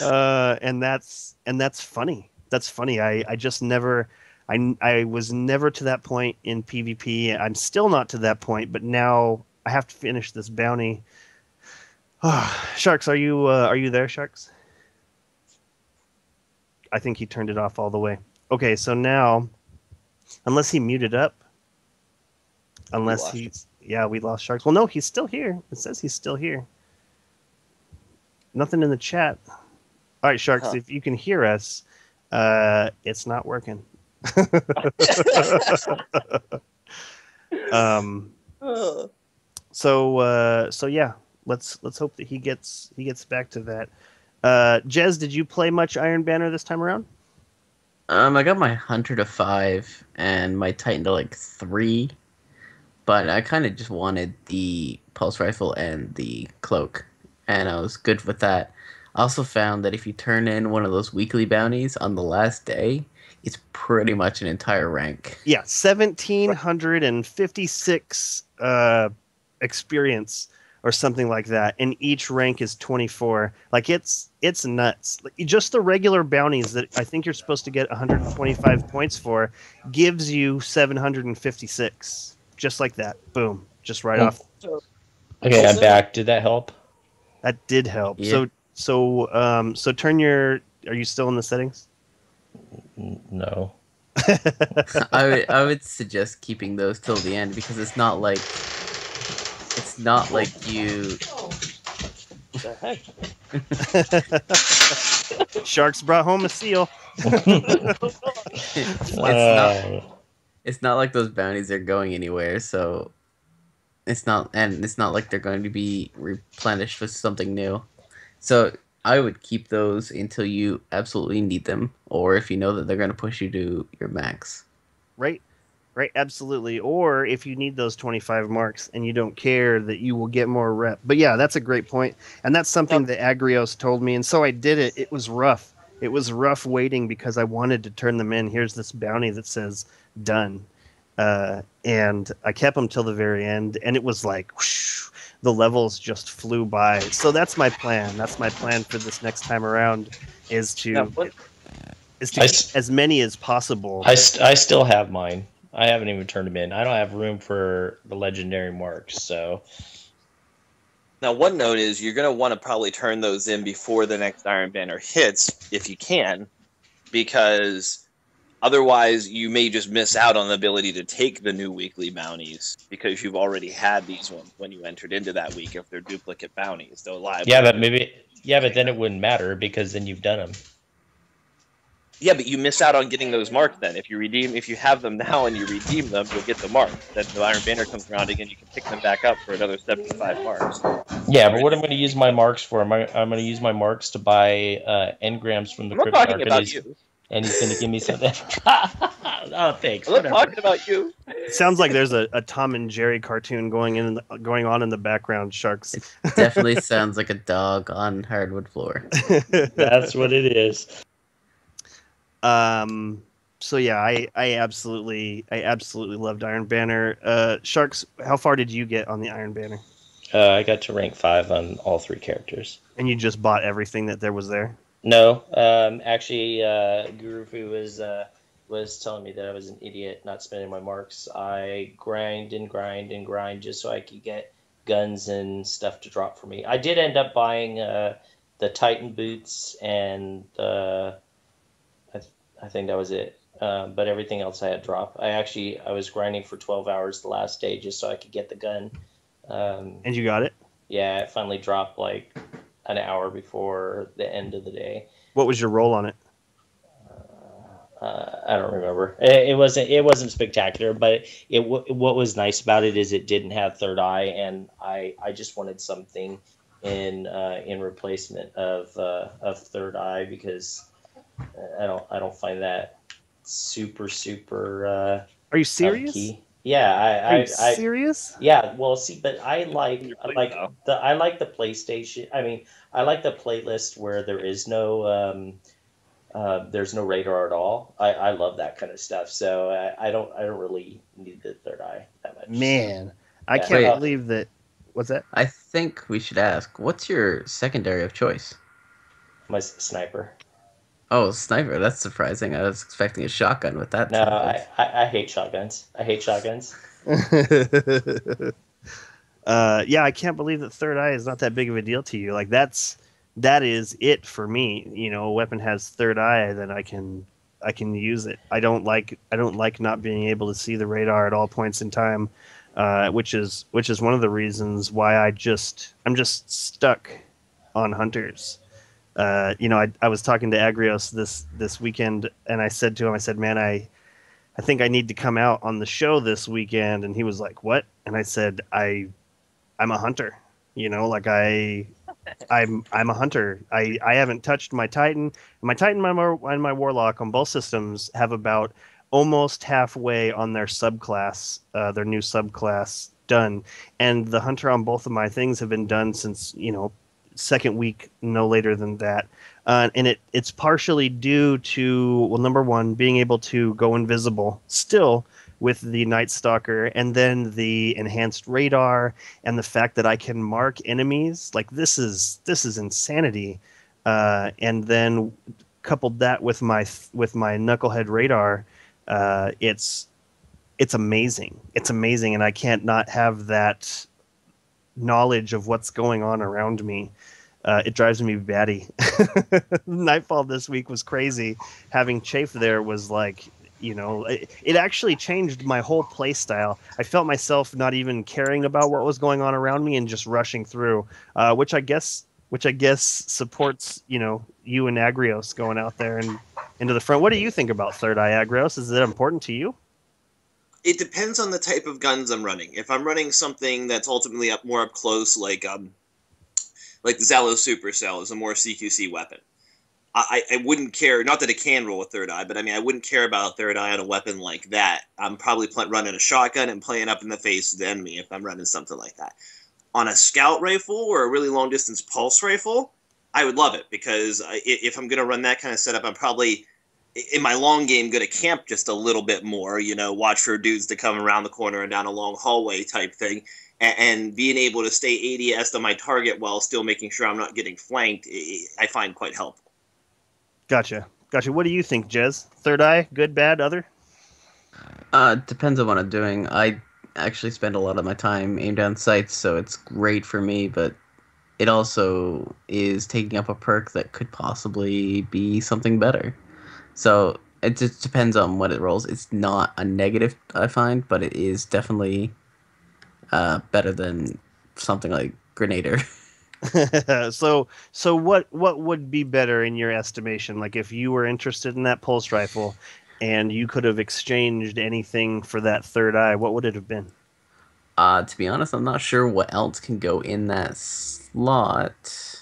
And that's funny. That's funny. I just never, I was never to that point in PvP. I'm still not to that point, but now I have to finish this bounty. Sharks, are you there, Sharks? I think he turned it off all the way. Okay, so now, unless he muted up, we lost Sharks. Well, no, he's still here. It says he's still here. Nothing in the chat. All right, Sharks, if you can hear us, it's not working. So yeah, let's hope that he gets back to that. Jez, did you play much Iron Banner this time around? I got my Hunter to 5 and my Titan to like 3, but I kind of just wanted the Pulse Rifle and the Cloak, and I was good with that. I also found that if you turn in one of those weekly bounties on the last day, it's pretty much an entire rank. Yeah, 1,756 experience or something like that, and each rank is 24. Like, it's nuts. Just the regular bounties that I think you're supposed to get 125 points for gives you 756. Just like that. Boom. Just right off. Okay, I'm back. Did that help? That did help. Yeah. So turn your... Are you still in the settings? No. I would suggest keeping those till the end because it's not like you. What the heck? Sharks brought home a seal. It's not like those bounties are going anywhere, so it's not like they're going to be replenished with something new. So I would keep those until you absolutely need them, or if you know that they're going to push you to your max. Right, absolutely. Or if you need those 25 marks and you don't care that you will get more rep. But yeah, that's a great point. And that's something that Agrios told me. And so I did it. It was rough. It was rough waiting because I wanted to turn them in. Here's this bounty that says done. And I kept them till the very end. And it was like, whoosh, the levels just flew by. So that's my plan. That's my plan for this next time around is to get as many as possible. I still have mine. I haven't even turned them in. I don't have room for the legendary marks, so... Now, one note is you're going to want to probably turn those in before the next Iron Banner hits, if you can, because otherwise you may just miss out on the ability to take the new weekly bounties because you've already had these ones when you entered into that week if they're duplicate bounties. They're live. But then it wouldn't matter because then you've done them. Yeah, but you miss out on getting those marked then. If you have them now and you redeem them, you'll get the mark. Then the Iron Banner comes around again, you can pick them back up for another 75 marks. Yeah, but what I'm going to use my marks for, I'm going to use my marks to buy engrams from the Crypt Dark, and he's going to give me something. Oh, thanks. I'm not talking about you. It sounds like there's a Tom and Jerry cartoon going on in the background, Sharks. It definitely sounds like a dog on hardwood floor. That's what it is. So yeah, I absolutely loved Iron Banner. Sharks, how far did you get on the Iron Banner? I got to rank 5 on all 3 characters. And you just bought everything that there was there? No, actually, Gurufu was telling me that I was an idiot not spending my marks. I grind just so I could get guns and stuff to drop for me. I did end up buying Titan boots, and I think that was it. But everything else I had dropped. I was grinding for 12 hours the last day just so I could get the gun. And you got it? Yeah, it finally dropped like an hour before the end of the day. What was your roll on it? I don't remember. It wasn't spectacular, but what was nice about it is it didn't have third eye, and I just wanted something in replacement of third eye, because I don't find that super Are you serious? key. Yeah, Are you serious? yeah. Well, see, but I like Your playstyle. the PlayStation. I mean, I like the playlist where there's no radar at all. I love that kind of stuff. So I don't really need the third eye that much. Man, I Yeah. can't Wait. believe that. What's that? I think we should ask, what's your secondary of choice? My sniper. Oh, sniper. That's surprising. I was expecting a shotgun with that. No, sentence. I hate shotguns. I hate shotguns. Yeah, I can't believe that third eye is not that big of a deal to you. Like that is it for me. You know, a weapon has third eye, then I can use it. I don't like not being able to see the radar at all points in time, which is one of the reasons why I'm just stuck on hunters. You know, I was talking to Agrios this weekend, and I said to him, man, I think I need to come out on the show this weekend. And he was like, what? And I said, I'm a hunter, you know, like I'm a hunter. I haven't touched my Titan. And my Warlock on both systems have about almost halfway on their subclass, their new subclass done. And the hunter on both of my things have been done since, you know, second week, no later than that. And it's partially due to, well, number one, being able to go invisible still with the Night Stalker, and then the enhanced radar, and the fact that I can mark enemies. Like, this is insanity. And then coupled that with my knucklehead radar, it's amazing. It's amazing, and I can't not have that knowledge of what's going on around me. It drives me batty. Nightfall this week was crazy. Having Chafe there was like, you know, it actually changed my whole play style. I felt myself not even caring about what was going on around me and just rushing through, which I guess supports, you know, you and Agrios going out there and into the front. What do you think about Third Eye, Agrios? Is it important to you? It depends on the type of guns I'm running. If I'm running something that's ultimately more up close, like the Zalo Supercell is a more CQC weapon, I wouldn't care. Not that it can roll a third eye, but I mean, I wouldn't care about a third eye on a weapon like that. I'm probably running a shotgun and playing up in the face of the enemy if I'm running something like that. On a scout rifle or a really long distance pulse rifle, I would love it, because if I'm going to run that kind of setup, I'm probably, in my long game, going to camp just a little bit more, you know, watch for dudes to come around the corner and down a long hallway type thing, and being able to stay ADS to my target while still making sure I'm not getting flanked, I find quite helpful. Gotcha. What do you think, Jez? Third eye, good, bad, other? Depends on what I'm doing. I actually spend a lot of my time aimed down sights, so it's great for me, but it also is taking up a perk that could possibly be something better. So it just depends on what it rolls. It's not a negative, I find, but it is definitely better than something like Grenader. So what would be better in your estimation? Like, if you were interested in that pulse rifle and you could have exchanged anything for that third eye, what would it have been? To be honest, I'm not sure what else can go in that slot.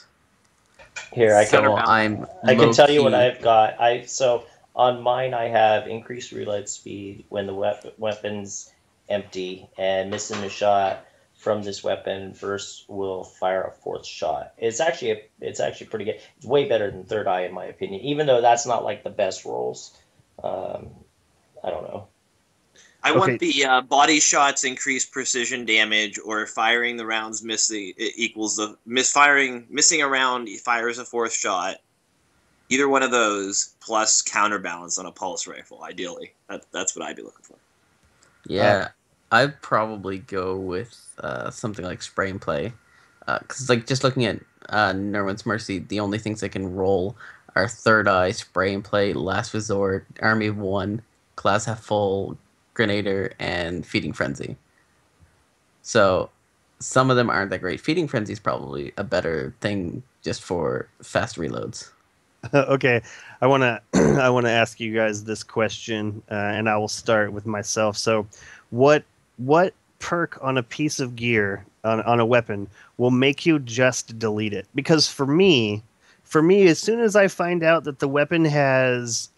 Here, I can tell you what I've got. So on mine, I have increased reload speed when the weapon's empty, and missing a shot from this weapon first will fire a fourth shot. It's actually pretty good. It's way better than third eye in my opinion, even though that's not like the best rolls. I don't know. I want the body shots increase precision damage, or firing the rounds missing equals the missing a round fires a fourth shot. Either one of those plus counterbalance on a pulse rifle, ideally. That's what I'd be looking for. Yeah, I'd probably go with something like spray and play, because like just looking at Nerwin's Mercy, the only things I can roll are Third Eye, Spray and Play, Last Resort, Army of One, Glass Half Full, Grenader, and Feeding Frenzy. So some of them aren't that great. Feeding Frenzy is probably a better thing just for fast reloads. Okay, I want to I want to ask you guys this question, and I will start with myself. So, what perk on a piece of gear on a weapon will make you just delete it? Because for me, as soon as I find out that the weapon has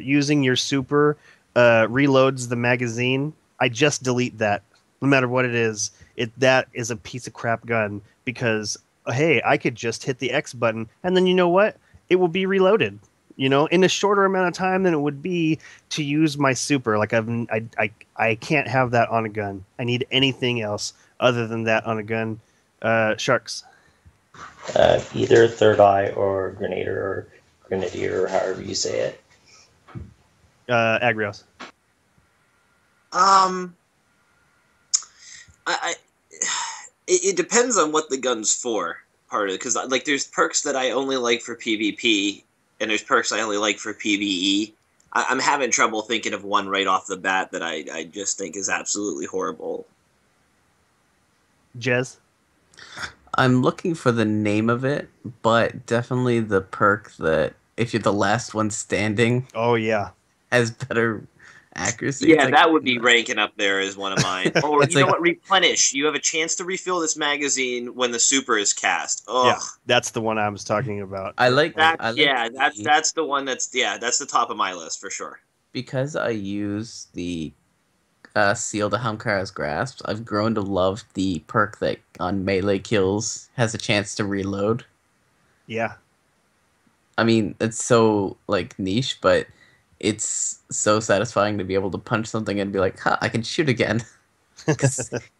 using your super reloads the magazine, I just delete that, no matter what it is. That is a piece of crap gun because hey, I could just hit the X button, and then you know what? It will be reloaded, in a shorter amount of time than it would be to use my super. Like I can't have that on a gun. I need anything else other than that on a gun. Sharks. Either Third Eye or Grenadier, or however you say it. Agrios. It depends on what the gun's for. Part of it, because like there's perks that I only like for PvP, and there's perks I only like for PvE. I'm having trouble thinking of one right off the bat that I just think is absolutely horrible. Jez? I'm looking for the name of it, but definitely the perk that if you're the last one standing. Oh yeah, has better accuracy. Yeah, that would be ranking up there as one of mine. Or you know what? Replenish. You have a chance to refill this magazine when the super is cast. Oh, yeah, that's the one I was talking about. I like that. That's the one. That's the top of my list for sure. Because I use the Seal to Hamkara's Grasp, I've grown to love the perk that on melee kills has a chance to reload. Yeah. I mean, it's so like niche, but it's so satisfying to be able to punch something and be like, "Ha, I can shoot again."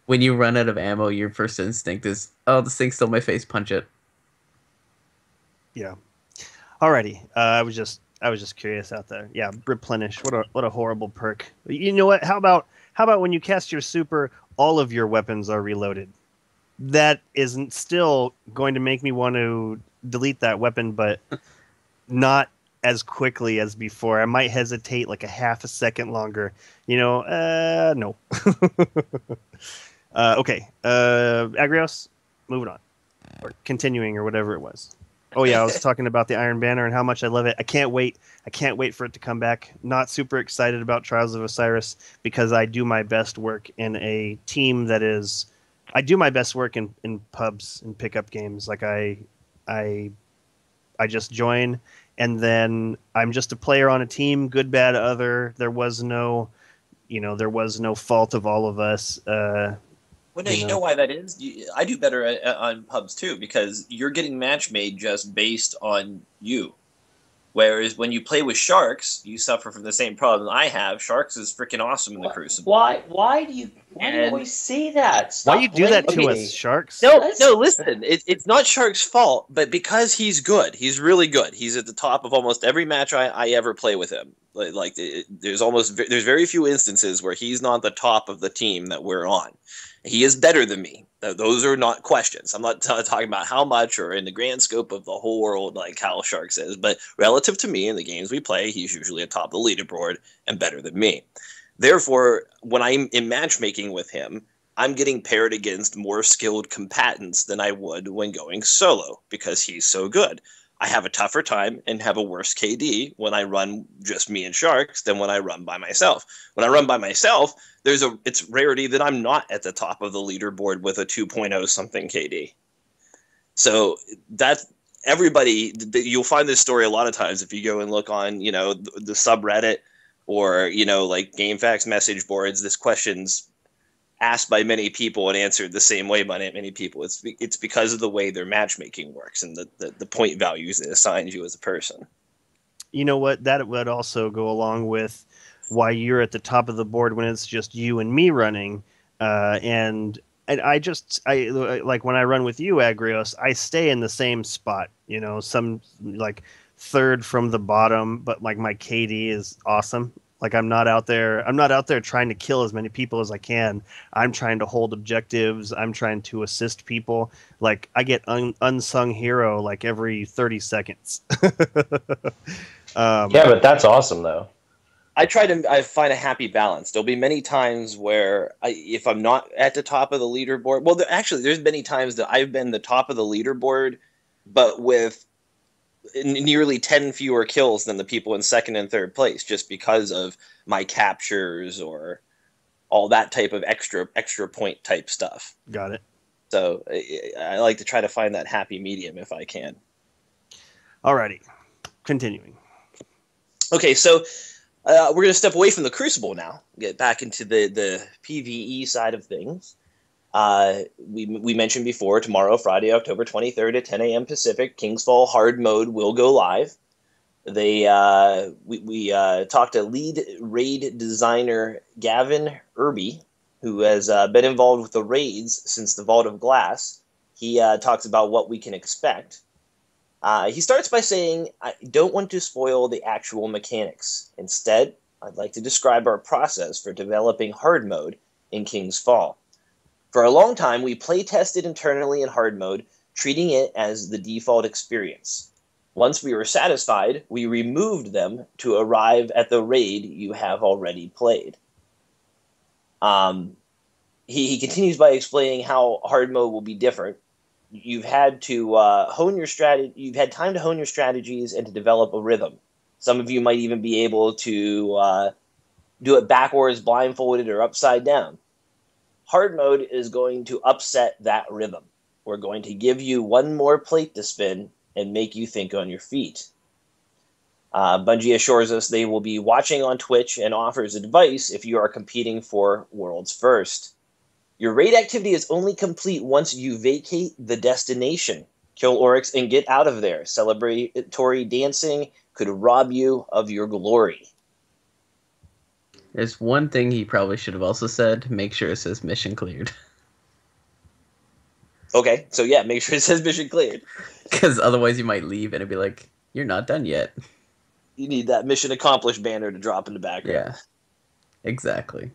When you run out of ammo, your first instinct is, "Oh, this thing stole my face. Punch it." Yeah. Alrighty. I was just curious out there. Yeah, replenish. What a horrible perk. You know what? How about when you cast your super, all of your weapons are reloaded? That isn't still going to make me want to delete that weapon, but not as quickly as before. I might hesitate like a half a second longer. No. Okay. Agrios, moving on. Or continuing or whatever it was. Oh yeah, I was talking about the Iron Banner and how much I love it. I can't wait for it to come back. Not super excited about Trials of Osiris because I do my best work in a team that is... I do my best work in pubs and pickup games. Like I just join, and then I'm just a player on a team, good, bad, other. There was no fault of all of us. Well, no, you know why that is? I do better on pubs too, because you're getting match made just based on you. Whereas when you play with Sharks, you suffer from the same problem I have. Sharks is freaking awesome in the Crucible. Why do you always say that? Why you do that to us, Sharks? No, listen. It's not Sharks' fault, but because he's good. He's really good. He's at the top of almost every match I ever play with him. There's very few instances where he's not the top of the team that we're on. He is better than me. Those are not questions. I'm not talking about how much or in the grand scope of the whole world like how Sharks is, but relative to me in the games we play, he's usually atop the leaderboard and better than me. Therefore, when I'm in matchmaking with him, I'm getting paired against more skilled combatants than I would when going solo because he's so good. I have a tougher time and have a worse KD when I run just me and Sharks than when I run by myself. When I run by myself, it's rarity that I'm not at the top of the leaderboard with a 2.0 something KD. So that's everybody. You'll find this story a lot of times if you go and look on, the subreddit or, like GameFAQs message boards. This question's asked by many people and answered the same way by many people. It's because of the way their matchmaking works and the point values it assigns you as a person. You know what? That would also go along with why you're at the top of the board when it's just you and me running. And I like when I run with you, Agrios, I stay in the same spot, some like third from the bottom, but like my KD is awesome. Like I'm not out there trying to kill as many people as I can. I'm trying to hold objectives. I'm trying to assist people. Like I get unsung hero like every 30 seconds. Yeah, but that's awesome though. I find a happy balance. There'll be many times where if I'm not at the top of the leaderboard, well, there's many times that I've been the top of the leaderboard, but with nearly 10 fewer kills than the people in second and third place, just because of my captures or all that type of extra point type stuff. Got it. So I like to try to find that happy medium if I can. Alrighty, continuing. Okay, so we're going to step away from the Crucible now, get back into the PvE side of things. We mentioned before, tomorrow, Friday, October 23rd at 10 a.m. Pacific, Kingsfall Hard Mode will go live. We talked to lead raid designer Gavin Irby, who has been involved with the raids since the Vault of Glass. He talks about what we can expect. He starts by saying, I don't want to spoil the actual mechanics. Instead, I'd like to describe our process for developing hard mode in King's Fall. For a long time, we play-tested internally in hard mode, treating it as the default experience. Once we were satisfied, we removed them to arrive at the raid you have already played. He continues by explaining how hard mode will be different. You've had to hone your strategy. You've had time to hone your strategies and to develop a rhythm. Some of you might even be able to do it backwards, blindfolded, or upside down. Hard mode is going to upset that rhythm. We're going to give you one more plate to spin and make you think on your feet. Bungie assures us they will be watching on Twitch and offers advice if you are competing for World's First. Your raid activity is only complete once you vacate the destination. Kill Oryx and get out of there. Celebratory dancing could rob you of your glory. There's one thing he probably should have also said. Make sure it says mission cleared. Okay, so yeah, make sure it says mission cleared. Because otherwise you might leave and it'd be like, you're not done yet. You need that mission accomplished banner to drop in the background. Yeah, exactly.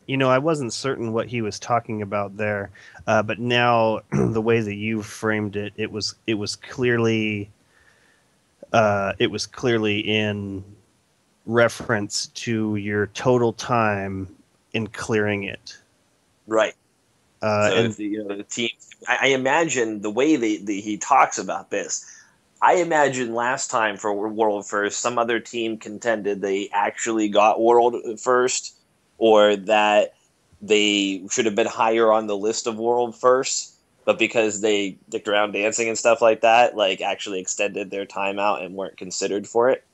You know, I wasn't certain what he was talking about there, but now the way that you framed it, it was clearly in reference to your total time in clearing it. Right. So and if the team, I imagine the way he talks about this. I imagine last time for World First, some other team contended they actually got World First, or that they should have been higher on the list of World First, but because they dicked around dancing and stuff like that, like actually extended their time out and weren't considered for it.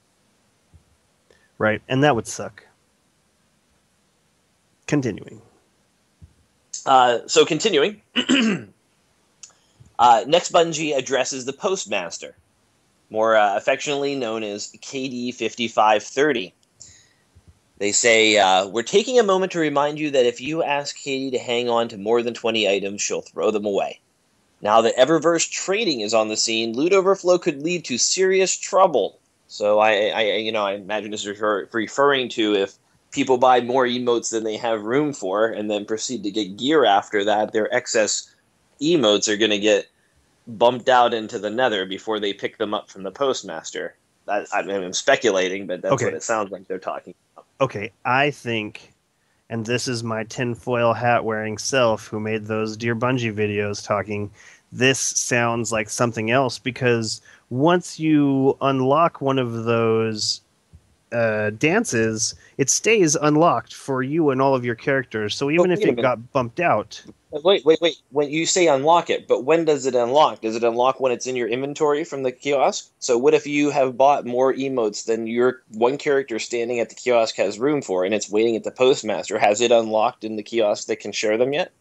right, and that would suck. Continuing. So continuing, next Bungie addresses the Postmaster, more affectionately known as KD 5530. They say, we're taking a moment to remind you that if you ask Katie to hang on to more than 20 items, she'll throw them away. Now that Eververse trading is on the scene, loot overflow could lead to serious trouble. So I imagine this is referring to if people buy more emotes than they have room for and then proceed to get gear after that, their excess emotes are going to get bumped out into the nether before they pick them up from the Postmaster. I'm speculating, but that's Okay. what it sounds like they're talking about. Okay, I think, and this is my tinfoil hat wearing self who made those Dear Bungie videos talking, this sounds like something else, because once you unlock one of those dances, it stays unlocked for you and all of your characters. So even if it got bumped out... Wait. When you say unlock it, but when does it unlock? Does it unlock when it's in your inventory from the kiosk? So what if you have bought more emotes than your one character standing at the kiosk has room for, and it's waiting at the Postmaster? Has it unlocked in the kiosk that can share them yet?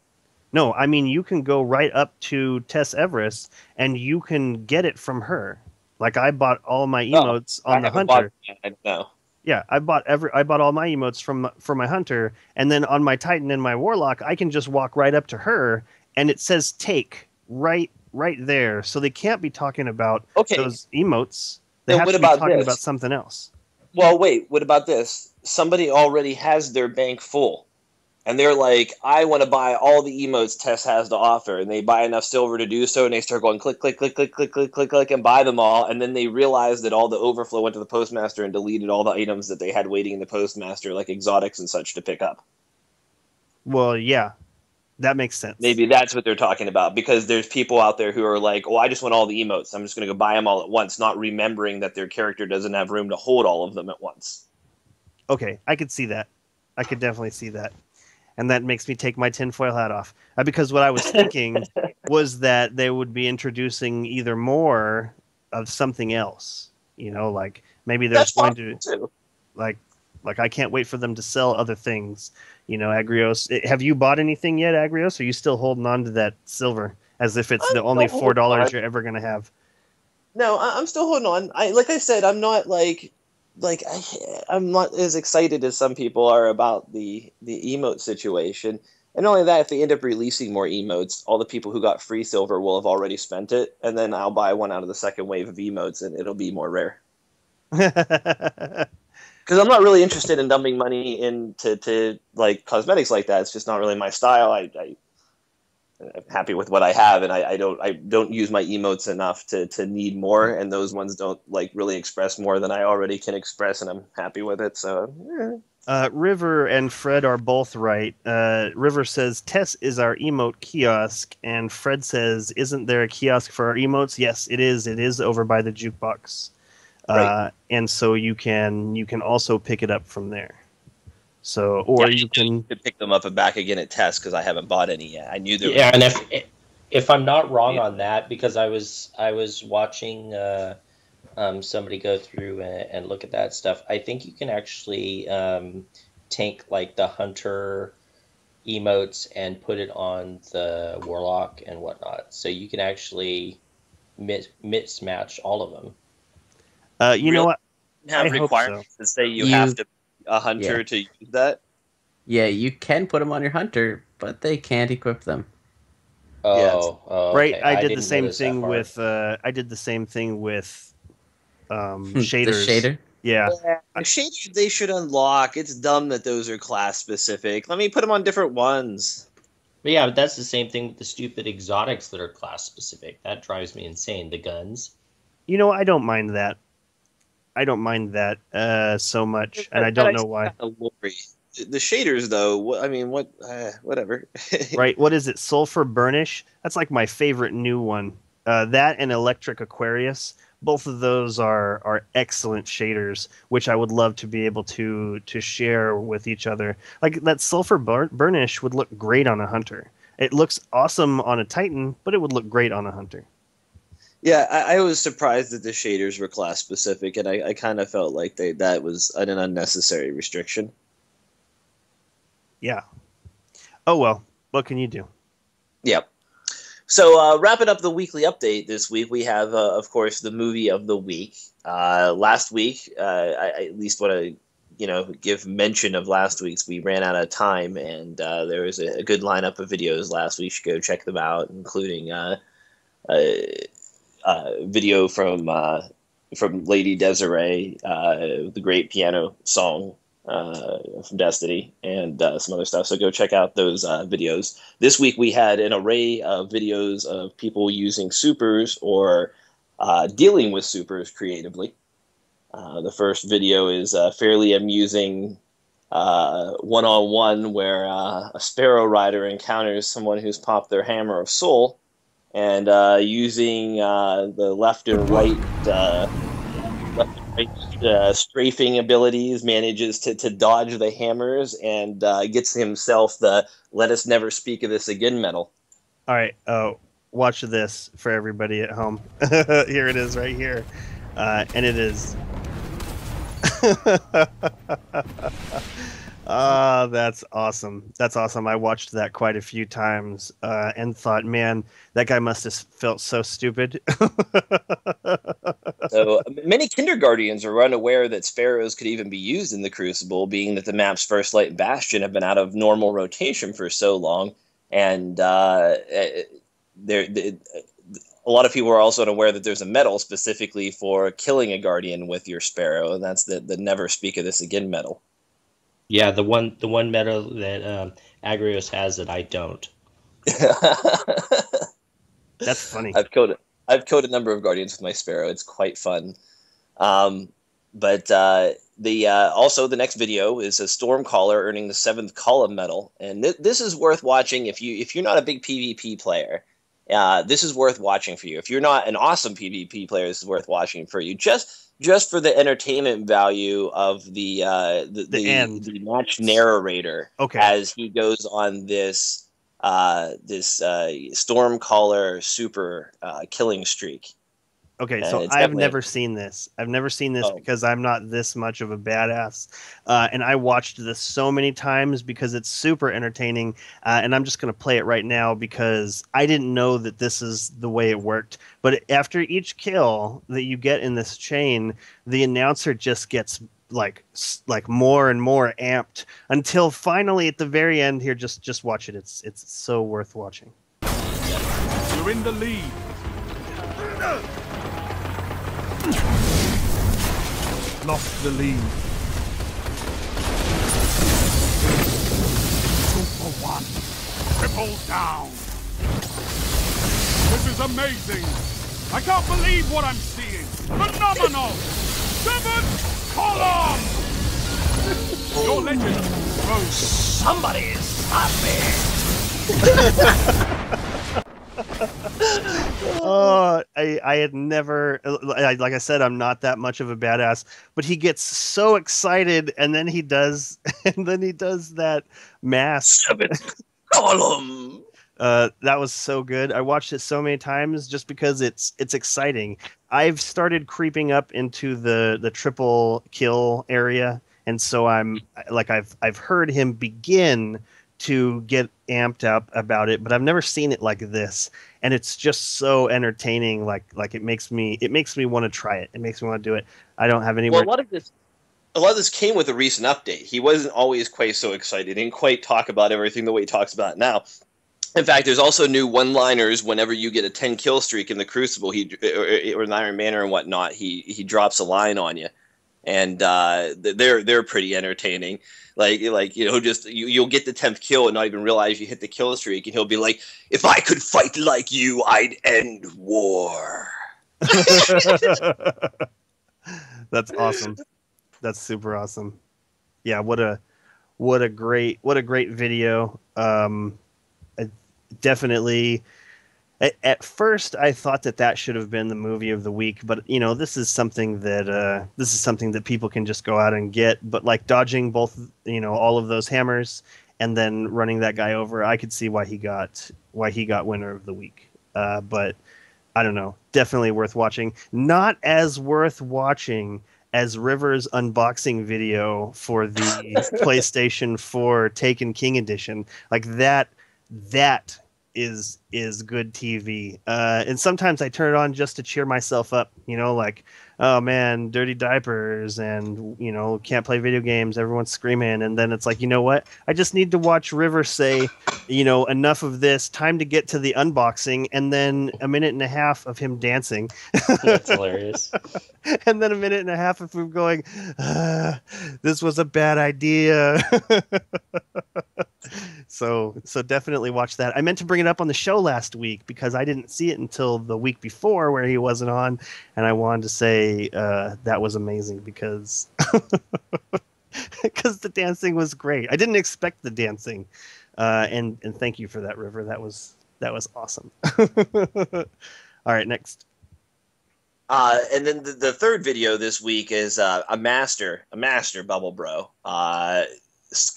No, I mean, you can go right up to Tess Everest, and you can get it from her. Like, I bought all my emotes on the Hunter. I don't know. Yeah, I bought all my emotes for my Hunter, and then on my Titan and my Warlock, I can just walk right up to her, and it says take right there. So they can't be talking about those emotes. They have to be talking about something else. Well, wait. What about this? Somebody already has their bank full, and they're like, "I want to buy all the emotes Tess has to offer," and they buy enough silver to do so, and they start going click, click, click, click, click, click, click, click, and buy them all, and then they realize that all the overflow went to the postmaster and deleted all the items that they had waiting in the postmaster, like exotics and such, to pick up. Well, yeah, that makes sense. Maybe that's what they're talking about, because there's people out there who are like, "Oh, I just want all the emotes. I'm just going to go buy them all at once," not remembering that their character doesn't have room to hold all of them at once. Okay, I could see that. I could definitely see that. And that makes me take my tinfoil hat off. Because what I was thinking was that they would be introducing either more of something else. You know, like maybe there's going to too. like I can't wait for them to sell other things. You know, Agrios. Have you bought anything yet, Agrios? Or are you still holding on to that silver as if it's the only $4 you're ever going to have? No, I'm still holding on. Like I said, I'm not I'm not as excited as some people are about the emote situation. And not only that, if they end up releasing more emotes, all the people who got free silver will have already spent it, and then I'll buy one out of the second wave of emotes, and it'll be more rare. Because I'm not really interested in dumping money into like cosmetics like that. It's just not really my style. I'm happy with what I have, and I don't use my emotes enough to need more, and those ones don't like really express more than I already can express, and I'm happy with it. So River and Fred are both right. River says Tess is our emote kiosk, and Fred says, "Isn't there a kiosk for our emotes?" Yes, it is. It is over by the jukebox, right. And so you can also pick it up from there. So, or yeah, you can pick them up and back again at Tess, because I haven't bought any yet. I knew there. Yeah, and if I'm not wrong on that, because I was watching somebody go through and look at that stuff, I think you can actually take like the hunter emotes and put it on the warlock and whatnot, so you can actually mismatch all of them. you know what? Have I hope requirements that say you have to be a hunter to use that. Yeah, you can put them on your hunter, but they can't equip them. Oh, right. Okay. I did the same thing with. I did the same thing with shaders. The shader. Yeah. Shaders they should unlock. It's dumb that those are class specific. Let me put them on different ones. But yeah, but that's the same thing with the stupid exotics that are class specific. That drives me insane. The guns. You know, I don't mind that. I don't mind that so much, and I don't know why. The shaders, though, I mean, whatever. Right? What is it? Sulfur Burnish? That's like my favorite new one. That and Electric Aquarius. Both of those are excellent shaders, which I would love to be able to share with each other. Like that Sulfur Burnish would look great on a hunter. It looks awesome on a Titan, but it would look great on a hunter. Yeah, I was surprised that the shaders were class specific, and I kind of felt like that was an unnecessary restriction. Yeah. Oh well, what can you do? Yep. So wrapping up the weekly update this week, we have, of course, the movie of the week. Last week, I at least want to give mention of last week's. We ran out of time, and there was a good lineup of videos last week. You should go check them out, including video from Lady Desiree, the great piano song from Destiny, and some other stuff. So go check out those videos. This week we had an array of videos of people using supers or dealing with supers creatively. The first video is a fairly amusing one-on-one where a Sparrow Rider encounters someone who's popped their Hammer of Soul, and using the left and right strafing abilities, manages to dodge the hammers and gets himself the "Let us never speak of this again" medal. All right, watch this for everybody at home. Here it is right here, and it is. That's awesome. That's awesome. I watched that quite a few times and thought, man, that guy must have felt so stupid. So many Kindergartians are unaware that Sparrows could even be used in the Crucible, being that the map's First Light and Bastion have been out of normal rotation for so long, and a lot of people are also unaware that there's a medal specifically for killing a guardian with your sparrow, and that's the Never Speak of This Again medal. Yeah, the one medal that Agrios has that I don't. That's funny. I've killed a number of guardians with my sparrow. It's quite fun. But also the next video is a Stormcaller earning the 7th column medal, and this is worth watching if you're not a big PvP player. This is worth watching for you. If you're not an awesome PvP player, this is worth watching for you. Just for the entertainment value of the match narrator, as he goes on this Stormcaller super killing streak. Okay, so I've never seen this. I've never seen this because I'm not this much of a badass. And I watched this so many times because it's super entertaining. And I'm just going to play it right now because I didn't know that this is the way it worked. But after each kill that you get in this chain, the announcer just gets like more and more amped until finally at the very end here, just watch it. It's so worth watching. You're in the lead. Lost the lead. 2-for-1. Triple down. This is amazing. I can't believe what I'm seeing. Phenomenal. 7 columns. Your legend grows. Somebody stop me. I had never, like I said, I'm not that much of a badass, but he gets so excited, and then he does that mask. 7th column. That was so good. I watched it so many times just because it's exciting. I've started creeping up into the triple kill area, and so I've heard him begin to get amped up about it, but I've never seen it like this, and it's just so entertaining. Like it makes me want to try it. It makes me want to do it. I don't have any. Well, a lot of this came with a recent update. He wasn't always quite so excited. He didn't quite talk about everything the way he talks about it now. In fact, there's also new one-liners whenever you get a 10 kill streak in the Crucible, or an Iron Banner and whatnot. He drops a line on you, and they're pretty entertaining. Like just you'll get the 10th kill and not even realize you hit the kill streak, and he'll be like, "If I could fight like you, I'd end war." That's awesome. That's super awesome. Yeah, what a great video. Definitely. At first, I thought that should have been the movie of the week, but this is something that people can just go out and get. But like dodging both, all of those hammers and then running that guy over, I could see why he got winner of the week. But I don't know, definitely worth watching. Not as worth watching as River's unboxing video for the PlayStation 4 Taken King Edition. Like that is good TV. And sometimes I turn it on just to cheer myself up, like, oh man, dirty diapers and, can't play video games, everyone's screaming. And then it's like, you know what? I just need to watch River say, enough of this, time to get to the unboxing, and then a minute and a half of him dancing. That's hilarious. And then a minute and a half of him going, this was a bad idea. So definitely watch that. I meant to bring it up on the show last week because I didn't see it until the week before where he wasn't on, and I wanted to say that was amazing because the dancing was great. I didn't expect the dancing, and thank you for that, River. That was awesome. All right, next. And then the third video this week is a master Bubble Bro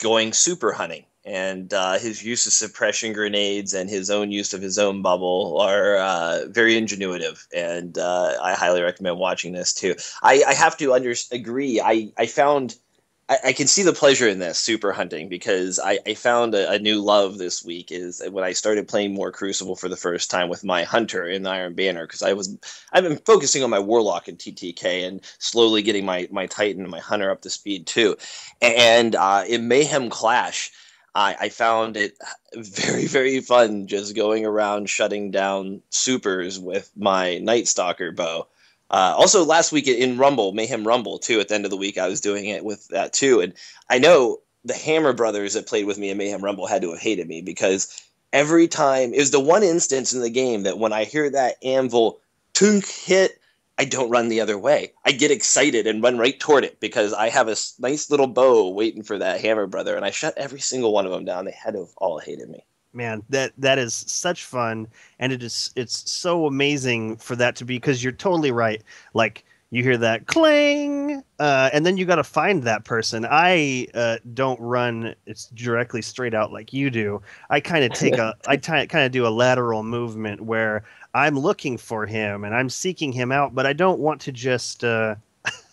going super hunting. And his use of suppression grenades and his own use of his own bubble are very ingenuitive, and I highly recommend watching this too. I have to agree. I can see the pleasure in this super hunting because I found a new love this week is when I started playing more Crucible for the first time with my Hunter in the Iron Banner, because I've been focusing on my Warlock in TTK and slowly getting my Titan and my Hunter up to speed too. And in Mayhem Clash, I found it very, very fun just going around shutting down supers with my Night Stalker bow. Also, last week in Rumble, Mayhem Rumble, too, at the end of the week, I was doing it with that, too. And I know the Hammer brothers that played with me in Mayhem Rumble had to have hated me because every time, it was the one instance in the game that when I hear that anvil tunk hit, I don't run the other way. I get excited and run right toward it because I have a nice little bow waiting for that Hammer brother, and I shut every single one of them down. They had to have all hated me. Man, that is such fun, and it's so amazing for that to be, because you're totally right. Like, you hear that clang, and then you got to find that person. I don't run it's directly straight out like you do. I kind of kind of do a lateral movement where I'm looking for him and I'm seeking him out, but I don't want to just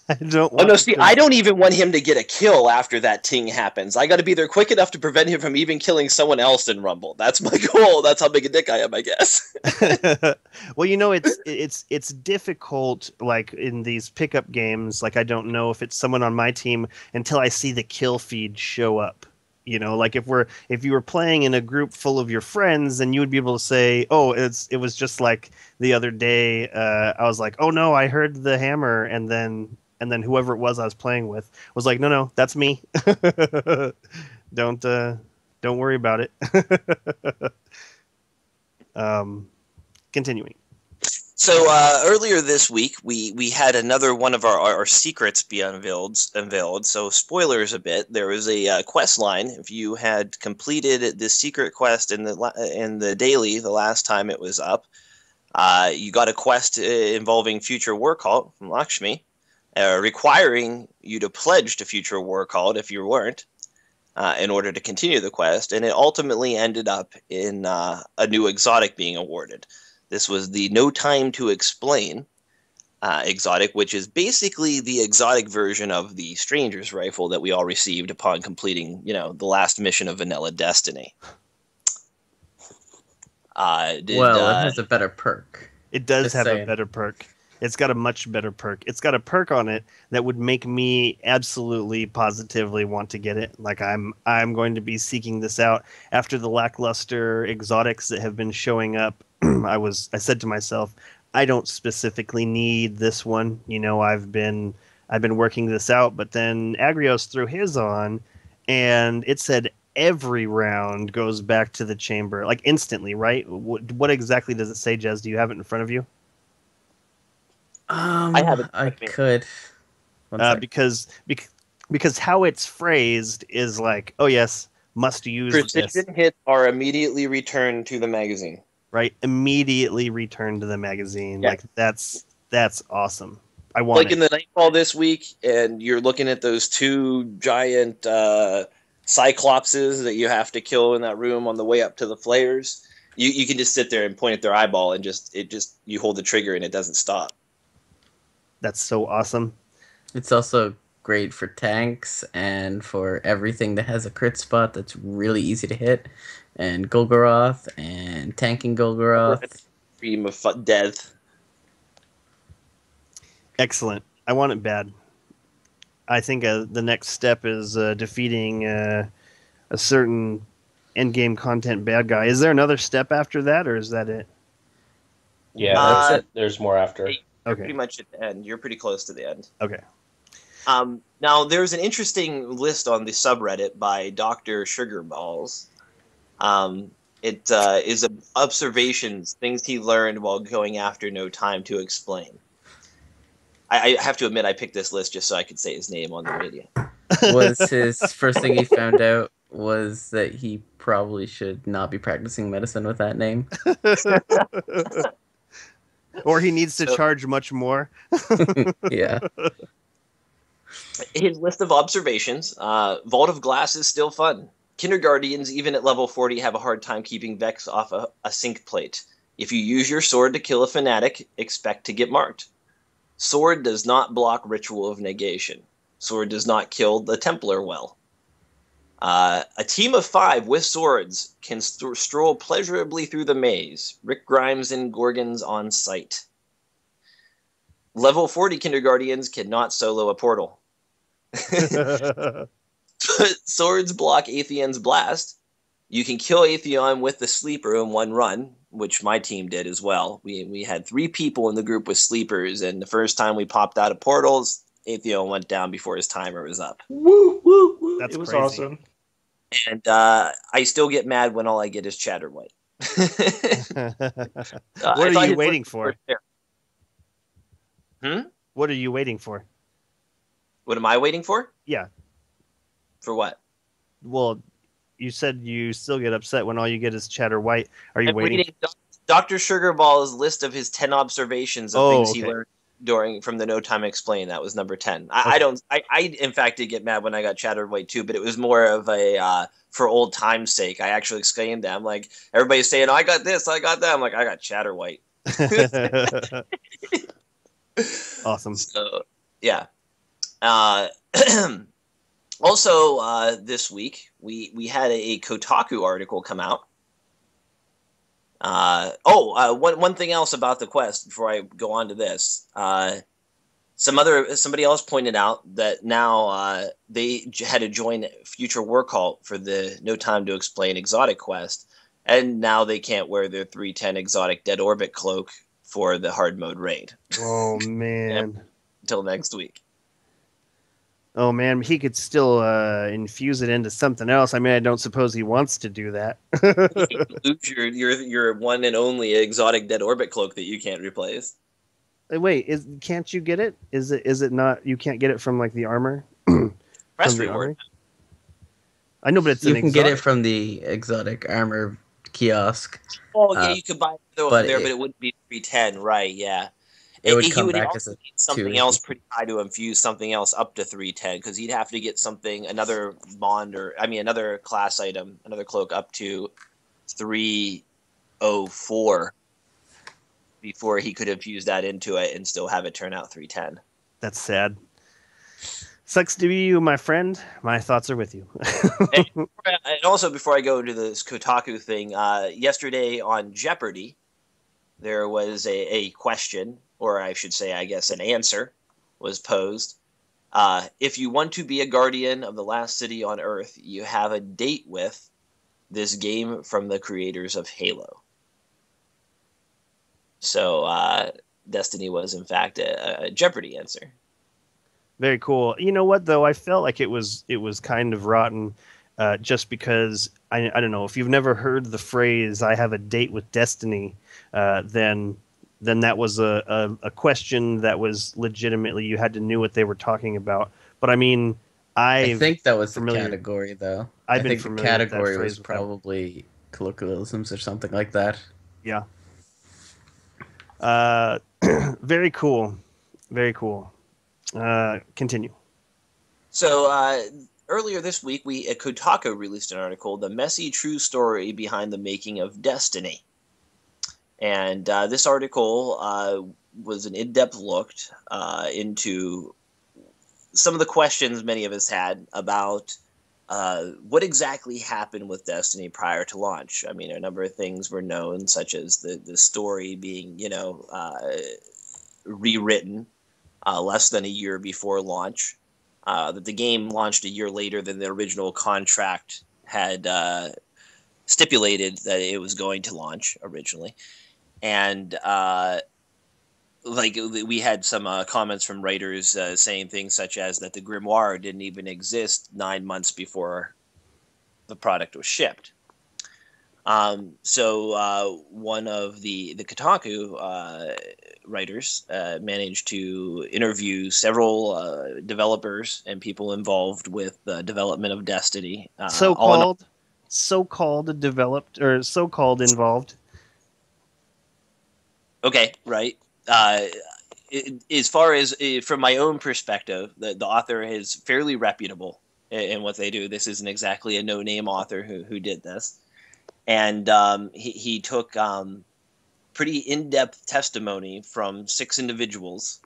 I don't want I don't even want him to get a kill after that ting happens. I got to be there quick enough to prevent him from even killing someone else in Rumble. That's my goal. That's how big a dick I am, I guess. Well, it's difficult, like in these pickup games. Like, I don't know if it's someone on my team until I see the kill feed show up. Like if you were playing in a group full of your friends, then you would be able to say, "Oh, it was just like the other day. I was like, oh no, I heard the hammer," and then whoever it was I was playing with was like, "No, that's me. Don't worry about it." Continuing. So earlier this week, we had another one of our secrets be unveiled. So spoilers a bit. There was a quest line. If you had completed the secret quest in the daily the last time it was up, you got a quest involving Future War Cult from Lakshmi, requiring you to pledge to Future War Cult if you weren't, in order to continue the quest. And it ultimately ended up in a new exotic being awarded. This was the No Time to Explain exotic, which is basically the exotic version of the Stranger's Rifle that we all received upon completing, the last mission of Vanilla Destiny. It has a better perk. It does have a better perk. It's got a much better perk. It's got a perk on it that would make me absolutely positively want to get it. Like, I'm going to be seeking this out after the lackluster exotics that have been showing up. I said to myself, I don't specifically need this one. I've been working this out, but then Agrios threw his on, and it said every round goes back to the chamber, like instantly, right? What exactly does it say, Jez? Do you have it in front of you? I have it. I could. Because how it's phrased is like, oh yes, must use precision this. hits are immediately returned to the magazine. Right, immediately return to the magazine. Yeah. Like, that's awesome. I want like in the Nightfall this week, and you're looking at those two giant cyclopses that you have to kill in that room on the way up to the flares. You can just sit there and point at their eyeball, and you hold the trigger and it doesn't stop. That's so awesome. It's also great for tanks and for everything that has a crit spot that's really easy to hit. And Golgoroth and tanking Golgoroth. Stream of death. Excellent. I want it bad. I think the next step is defeating a certain endgame content bad guy. Is there another step after that, or is that it? Yeah, that's it. There's more after. Okay. Pretty much at the end. You're pretty close to the end. Okay. Now, there's an interesting list on the subreddit by Dr. Sugarballs. It is observations, things he learned while going after No Time to Explain. I have to admit, I picked this list just so I could say his name on the radio. Was his first thing he found out was that he probably should not be practicing medicine with that name? Or he needs to charge much more. Yeah. His list of observations. Vault of Glass is still fun. Kindergardians, even at level 40, have a hard time keeping Vex off a sync plate. If you use your sword to kill a fanatic, expect to get marked. Sword does not block Ritual of Negation. Sword does not kill the Templar well. A team of 5 with swords can stroll pleasurably through the maze. Rick Grimes and Gorgons on sight. Level 40 Kindergardians cannot solo a portal. Swords block Atheon's blast. You can kill Atheon with the sleeper in one run, which my team did as well. We had 3 people in the group with sleepers, and the first time we popped out of portals, Atheon went down before his timer was up. Woo, woo, woo. That's it was crazy. awesome. And I still get mad when all I get is Chatterwhite. What are you waiting for? What are you waiting for? What am I waiting for? Yeah. For what? Well, you said you still get upset when all you get is Chatterwhite. Are you waiting? Reading Dr. Sugarball's list of his 10 observations of things he learned from the No Time Explained. That was number 10. I in fact did get mad when I got Chatterwhite too, but it was more of a for old time's sake. I actually exclaimed that. I'm like, everybody's saying, I got this, I got that. I'm like, I got Chatterwhite. Awesome. So, yeah. Also, this week, we had a Kotaku article come out. One thing else about the quest before I go on to this. Somebody else pointed out that now they had to join Future War Cult for the No Time to Explain exotic quest, and now they can't wear their 310 exotic Dead Orbit cloak for the hard mode raid. Oh man! Until next week. Oh man, he could still infuse it into something else. I mean, I don't suppose he wants to do that. You lose your one and only exotic Dead Orbit cloak that you can't replace. Wait, can't you get it? Is it not? You can't get it from like the armor. Press reward. I know, but it's you can get it from the exotic armor kiosk. Oh yeah, you could buy it over there, but it wouldn't be 310, right? Yeah. It would come he would back also as need something else pretty high to infuse something else up to 310, because he'd have to get another another class item, another cloak up to 304 before he could infuse that into it and still have it turn out 310. That's sad. Sucks to be you, my friend. My thoughts are with you. And also, before I go to this Kotaku thing, yesterday on Jeopardy, there was a question, or I should say, I guess, an answer was posed. If you want to be a guardian of the last city on Earth, you have a date with this game from the creators of Halo. So Destiny was, in fact, a Jeopardy answer. Very cool. You know what, though? I felt like it was kind of rotten just because, I don't know, if you've never heard the phrase, I have a date with Destiny, then that was a question that was legitimately, you had to know what they were talking about. But I mean, I think that was the category, though. I think the category was probably colloquialisms or something like that. Yeah. Very cool. Very cool. Continue. So earlier this week, Kotaku released an article, "The Messy True Story Behind the Making of Destiny." And this article was an in-depth look into some of the questions many of us had about what exactly happened with Destiny prior to launch. I mean, a number of things were known, such as the story being, rewritten less than a year before launch, that the game launched a year later than the original contract had stipulated that it was going to launch originally. And we had some comments from writers saying things such as that the grimoire didn't even exist 9 months before the product was shipped. So one of the Kotaku writers managed to interview several developers and people involved with the development of Destiny. So-called developed or so-called involved. Okay, right. As far as from my own perspective, the author is fairly reputable in what they do. This isn't exactly a no-name author who did this. And he took pretty in-depth testimony from 6 individuals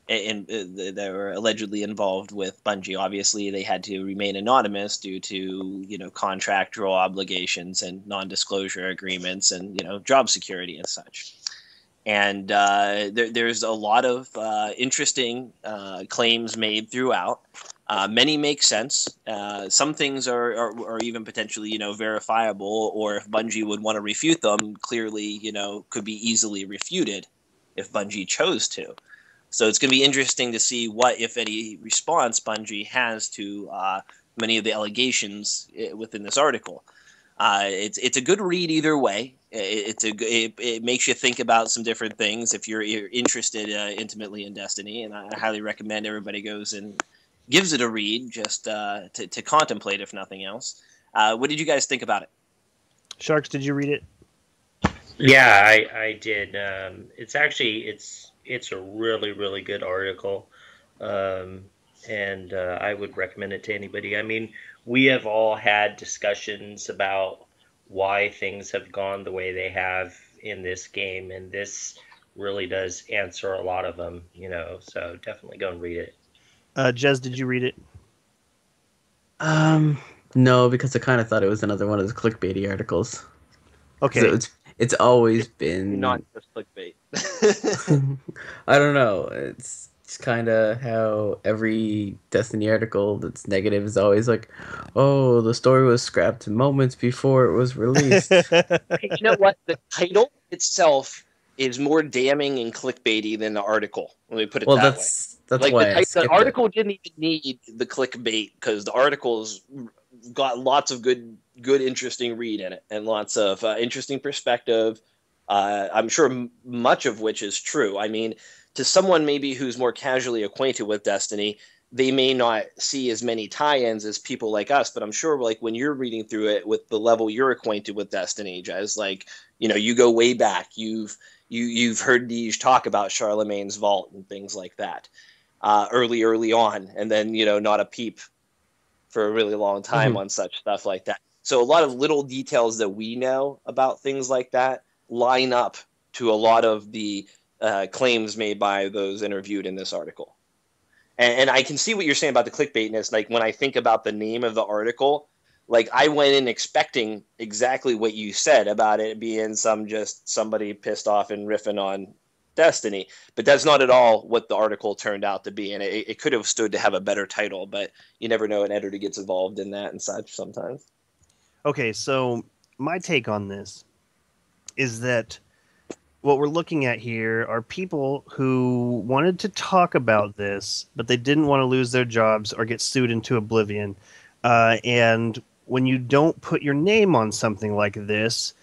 that were allegedly involved with Bungie. Obviously, they had to remain anonymous due to contractual obligations and non-disclosure agreements and job security and such. And there's a lot of interesting claims made throughout. Many make sense. Some things are even potentially, verifiable, or if Bungie would want to refute them, clearly, could be easily refuted if Bungie chose to. So it's going to be interesting to see what, if any, response Bungie has to many of the allegations within this article. It's a good read either way. It makes you think about some different things if you're interested intimately in Destiny, and I highly recommend everybody goes and gives it a read just to contemplate, if nothing else. What did you guys think about it? Sharks, did you read it? Yeah, I did. It's actually it's a really, really good article, and I would recommend it to anybody. I mean, we have all had discussions about why things have gone the way they have in this game, and this really does answer a lot of them, so definitely go and read it. Jez, did you read it? No, because I kind of thought it was another one of those clickbaity articles. Okay. It's always been Not just clickbait. I don't know. It's kind of how every Destiny article that's negative is always like, oh, the story was scrapped moments before it was released. You know what? The title itself is more damning and clickbaity than the article. Let me put it that way. That's like why the article didn't even need the clickbait, because the article's got lots of good, interesting read in it, and lots of interesting perspective. I'm sure much of which is true. I mean, to someone maybe who's more casually acquainted with Destiny, they may not see as many tie-ins as people like us, but I'm sure like when you're reading through it with the level you're acquainted with Destiny, Jez, like, you go way back. You've heard Deej talk about Charlemagne's Vault and things like that early on, and then, not a peep for a really long time on such stuff like that. So a lot of little details that we know about things like that line up to a lot of the claims made by those interviewed in this article. And I can see what you're saying about the clickbaitness. Like, when I think about the name of the article, like, I went in expecting exactly what you said about it being somebody pissed off and riffing on Destiny, but that's not at all what the article turned out to be. And it could have stood to have a better title, but you never know, an editor gets involved in that and such sometimes. Okay, so my take on this is that what we're looking at here are people who wanted to talk about this, but they didn't want to lose their jobs or get sued into oblivion. And when you don't put your name on something like this,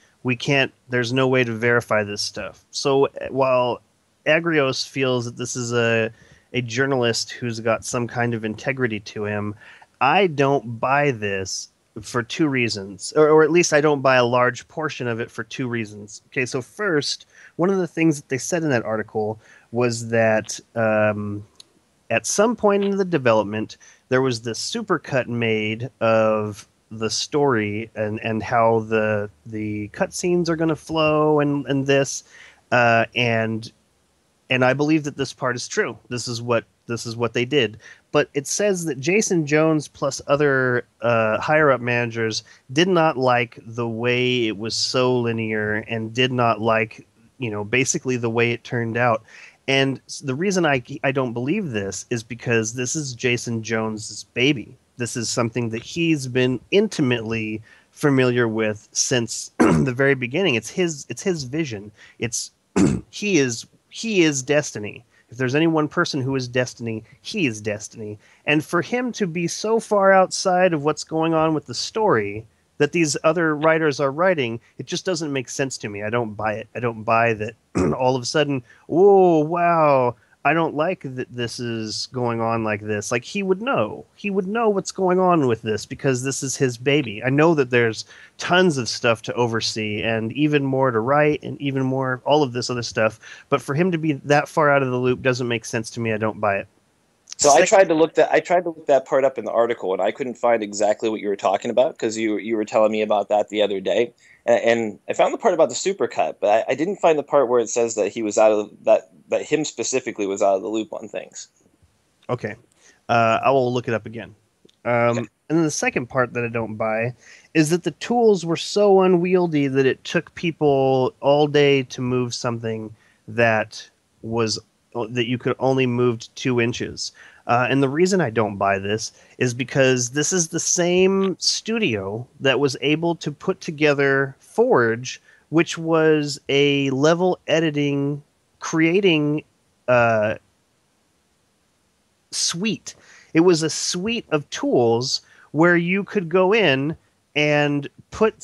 there's no way to verify this stuff. So while Agrios feels that this is a journalist who's got some kind of integrity to him, I don't buy this for two reasons, or at least I don't buy a large portion of it for two reasons. Okay, so first, one of the things that they said in that article was that at some point in the development, there was this supercut made of the story and how the cutscenes are going to flow and this and I believe that this part is true. This is what they did. But it says that Jason Jones plus other higher up managers did not like the way it was so linear and did not like, basically the way it turned out. And the reason I don't believe this is because this is Jason Jones's baby. This is something that he's been intimately familiar with since the very beginning. It's his vision. It's he is Destiny. If there's any one person who is Destiny, he is Destiny. And for him to be so far outside of what's going on with the story that these other writers are writing, it just doesn't make sense to me. I don't buy it. I don't buy that all of a sudden, oh, wow, I don't like that this is going on like this. Like, he would know. He would know what's going on with this because this is his baby. I know that there's tons of stuff to oversee and even more to write and even more, all of this other stuff. But for him to be that far out of the loop doesn't make sense to me. I don't buy it. So I tried to look that part up in the article, and I couldn't find exactly what you were talking about because you were telling me about that the other day, and I found the part about the supercut, but I didn't find the part where it says that he was out of that him specifically was out of the loop on things. Okay, I will look it up again. Okay. And then the second part that I don't buy is that the tools were so unwieldy that it took people all day to move something that you could only move 2 inches. And the reason I don't buy this is because this is the same studio that was able to put together Forge, which was a level editing, creating suite. It was a suite of tools where you could go in and put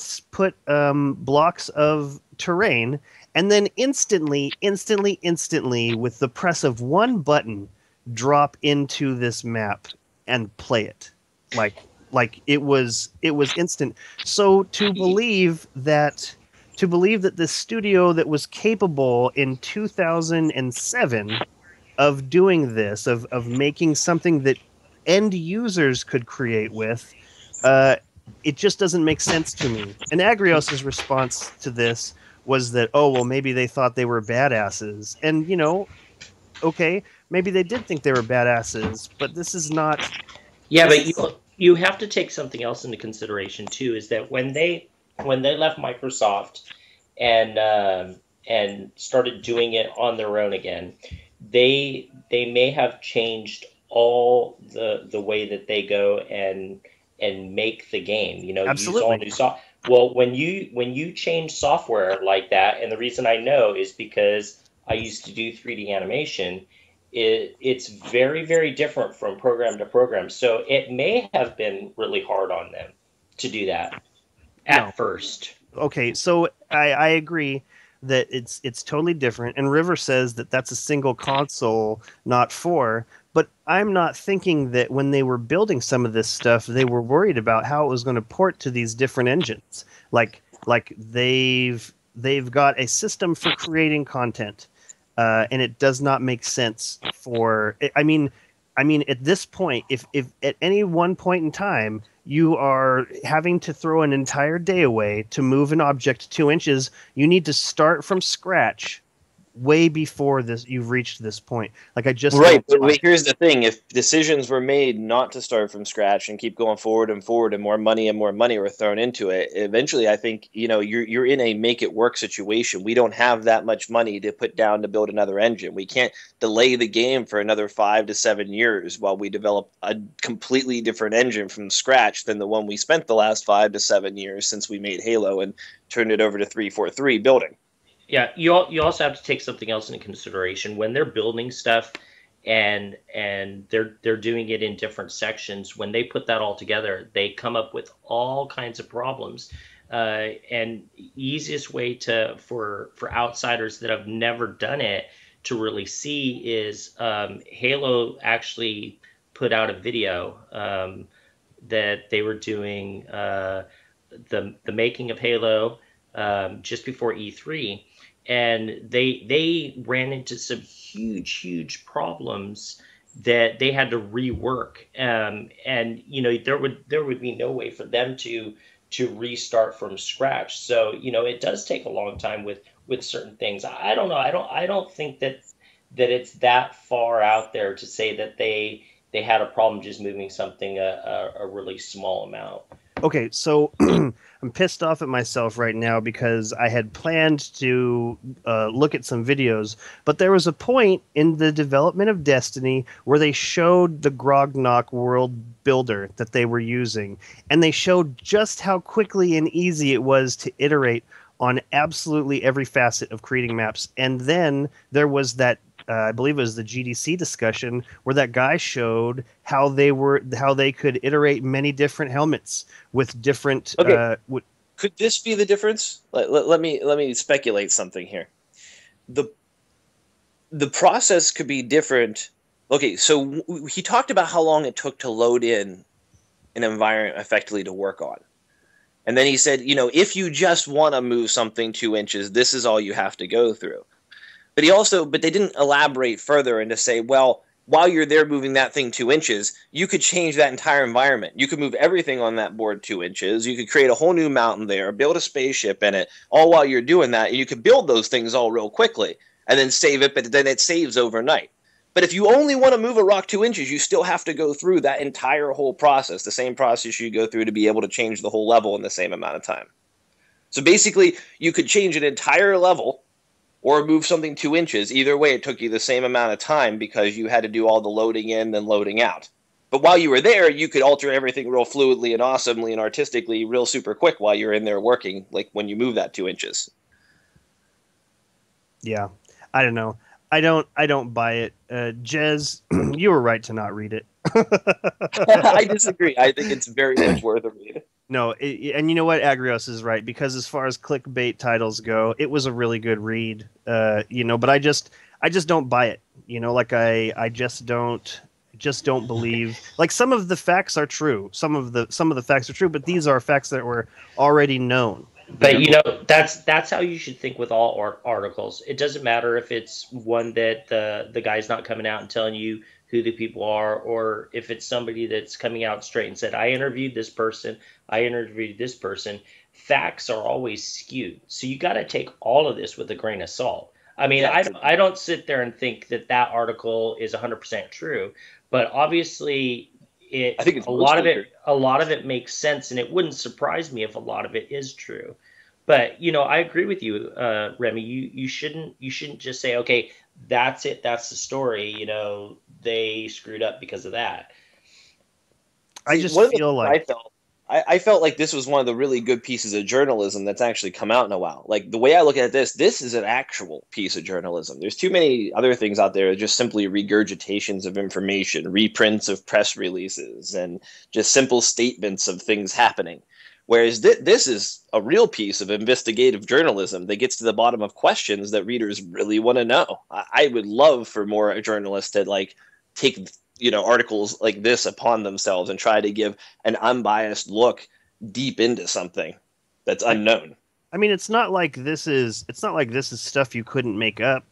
blocks of terrain, and then instantly, with the press of one button, drop into this map and play it. Like it was instant. So to believe that this studio that was capable in 2007 of doing this, of making something that end users could create with, it just doesn't make sense to me. And Agrios's response to this was that, oh, well, maybe they thought they were badasses. And, okay, maybe they did think they were badasses, but this is not... Yeah, but you have to take something else into consideration, too, is that when they left Microsoft and started doing it on their own again, they may have changed all the way that they go and make the game. Absolutely. Use all new software. Well, when you change software like that, and the reason I know is because I used to do 3D animation, it's very, very different from program to program. So it may have been really hard on them to do that at first. Okay, so I agree that it's totally different, and River says that that's a single console, not 4. But I'm not thinking that when they were building some of this stuff, they were worried about how it was going to port to these different engines. Like they've got a system for creating content, and it does not make sense for. I mean, at this point, if at any one point in time you are having to throw an entire day away to move an object 2 inches, you need to start from scratch way before you've reached this point. Like, I just right. But here's the thing: if decisions were made not to start from scratch and keep going forward, and more money were thrown into it, eventually, I think you're in a make it work situation. We don't have that much money to put down to build another engine. We can't delay the game for another 5 to 7 years while we develop a completely different engine from scratch than the one we spent the last 5 to 7 years since we made Halo and turned it over to 343 building. Yeah, you also have to take something else into consideration when they're building stuff, and they're doing it in different sections. When they put that all together, they come up with all kinds of problems. And easiest way for outsiders that have never done it to really see is Halo actually put out a video that they were doing the making of Halo just before E3. And they ran into some huge problems that they had to rework. And there would be no way for them to restart from scratch. So it does take a long time with certain things. I don't know. I don't think that it's that far out there to say that they had a problem just moving something a really small amount. Okay, so I'm pissed off at myself right now because I had planned to look at some videos, but there was a point in the development of Destiny where they showed the Grognok world builder that they were using, and they showed just how quickly and easy it was to iterate on absolutely every facet of creating maps. And then there was that I believe it was the GDC discussion where that guy showed how they could iterate many different helmets with different. Okay. Could this be the difference? Let me speculate something here. The process could be different. Okay, so he talked about how long it took to load in an environment effectively to work on. And then he said, if you just want to move something 2 inches, this is all you have to go through. But they didn't elaborate further and to say, well, while you're there moving that thing 2 inches, you could change that entire environment. You could move everything on that board 2 inches. You could create a whole new mountain there, build a spaceship in it, all while you're doing that. And you could build those things all real quickly and then save it, but then it saves overnight. But if you only want to move a rock 2 inches, you still have to go through that entire whole process, the same process you go through to be able to change the whole level in the same amount of time. So basically, you could change an entire level or move something 2 inches. Either way, it took you the same amount of time because you had to do all the loading in and loading out. But while you were there, you could alter everything real fluidly and awesomely and artistically real super quick while you're in there working, like when you move that 2 inches. Yeah, I don't know. I don't buy it. Jez, you were right to not read it. I disagree. I think it's very much worth a read. No, and you know what? Agrios is right, because as far as clickbait titles go, it was a really good read. But I just don't buy it. Like I just don't believe. Like, some of the facts are true. Some of the facts are true, but these are facts that were already known. But that's how you should think with all articles. It doesn't matter if it's one that the guy's not coming out and telling you who the people are, or if it's somebody that's coming out straight and said, I interviewed this person, Facts are always skewed. So you got to take all of this with a grain of salt. I mean, I don't sit there and think that article is 100% true, but obviously I think it's a lot of it makes sense, and it wouldn't surprise me if a lot of it is true. But I agree with you, Remy. You shouldn't just say, okay, that's it, that's the story. They screwed up because of that. I just feel like I felt like this was one of the really good pieces of journalism that's actually come out in a while. Like, the way I look at this is an actual piece of journalism. There's too many other things out there, just simply regurgitations of information, reprints of press releases, and just simple statements of things happening. Whereas this is a real piece of investigative journalism that gets to the bottom of questions that readers really want to know. I would love for more journalists to take articles like this upon themselves and try to give an unbiased look deep into something that's unknown. I mean, it's not like this is stuff you couldn't make up.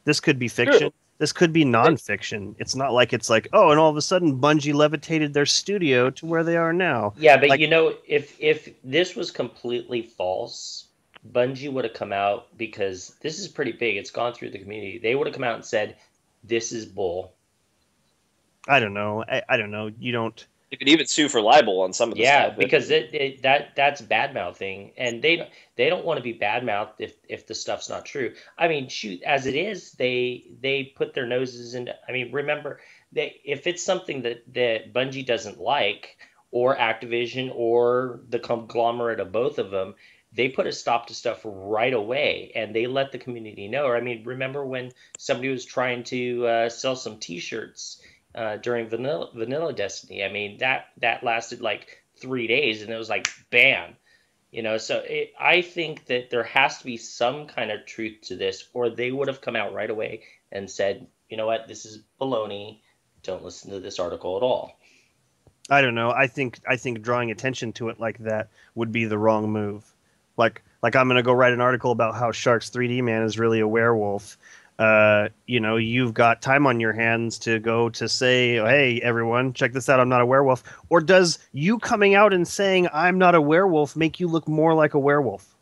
This could be fiction. True. This could be nonfiction. It's not like it's like, oh, and all of a sudden Bungie levitated their studio to where they are now. Yeah, but if this was completely false, Bungie would have come out, because this is pretty big. It's gone through the community. They would have come out and said, this is bull. I don't know. I don't know. You could even sue for libel on some of the stuff. Yeah, because that's bad mouthing, and they don't want to be bad mouthed if the stuff's not true. I mean, shoot, as it is, they put their noses in. I mean, remember, if it's something that Bungie doesn't like, or Activision, or the conglomerate of both of them, they put a stop to stuff right away, and they let the community know. I mean, remember when somebody was trying to sell some T-shirts during vanilla Destiny? I mean, that lasted like 3 days, and it was like bam, so I think that there has to be some kind of truth to this, or they would have come out right away and said, you know what, this is baloney, don't listen to this article at all. I don't know. I think drawing attention to it like that would be the wrong move. Like I'm going to go write an article about how Shark's 3D Man is really a werewolf. You've got time on your hands to go to say, hey, everyone, check this out, I'm not a werewolf. Or does you coming out and saying I'm not a werewolf make you look more like a werewolf?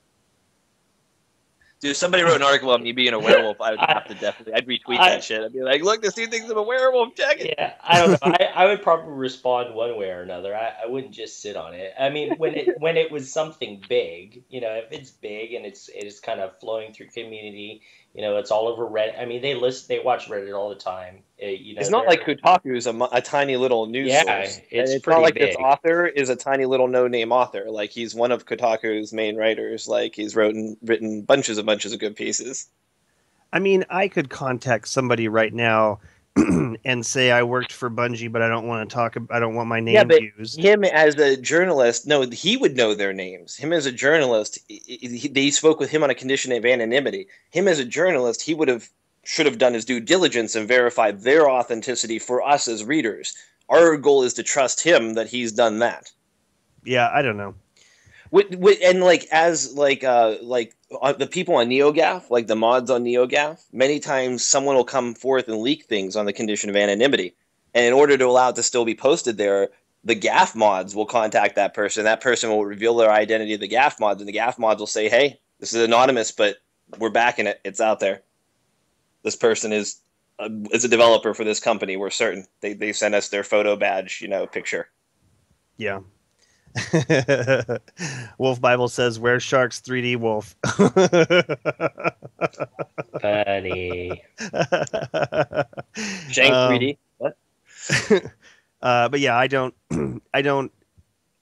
Dude, if somebody wrote an article about me being a werewolf, I would have to I'd retweet that shit. I'd be like, look, this dude thinks I'm a werewolf, check it. Yeah, I don't know. I would probably respond one way or another. I wouldn't just sit on it. I mean, when it was something big, if it's big and it is kind of flowing through community, it's all over Reddit. I mean, they watch Reddit all the time. It's not like Kotaku is a tiny little news source. It's not like big. This author is a tiny little no-name author. Like, he's one of Kotaku's main writers. Like, he's written bunches of good pieces. I mean, I could contact somebody right now and say I worked for Bungie, but I don't want to talk. I don't want my name used. Him as a journalist, no, he would know their names. Him as a journalist, they spoke with him on a condition of anonymity. Him as a journalist, he should have done his due diligence and verified their authenticity for us as readers. Our goal is to trust him that he's done that. Yeah, I don't know. And the people on NeoGAF, like the mods on NeoGAF, many times someone will come forth and leak things on the condition of anonymity. And in order to allow it to still be posted there, the GAF mods will contact that person. That person will reveal their identity to the GAF mods, and the GAF mods will say, hey, this is anonymous, but we're backing it. It's out there. This person is a developer for this company. We're certain. They sent us their photo badge, picture. Yeah. Wolf Bible says, "Where's Sharks 3D Wolf?" Funny. Shank 3D. What? But yeah, I don't, I don't,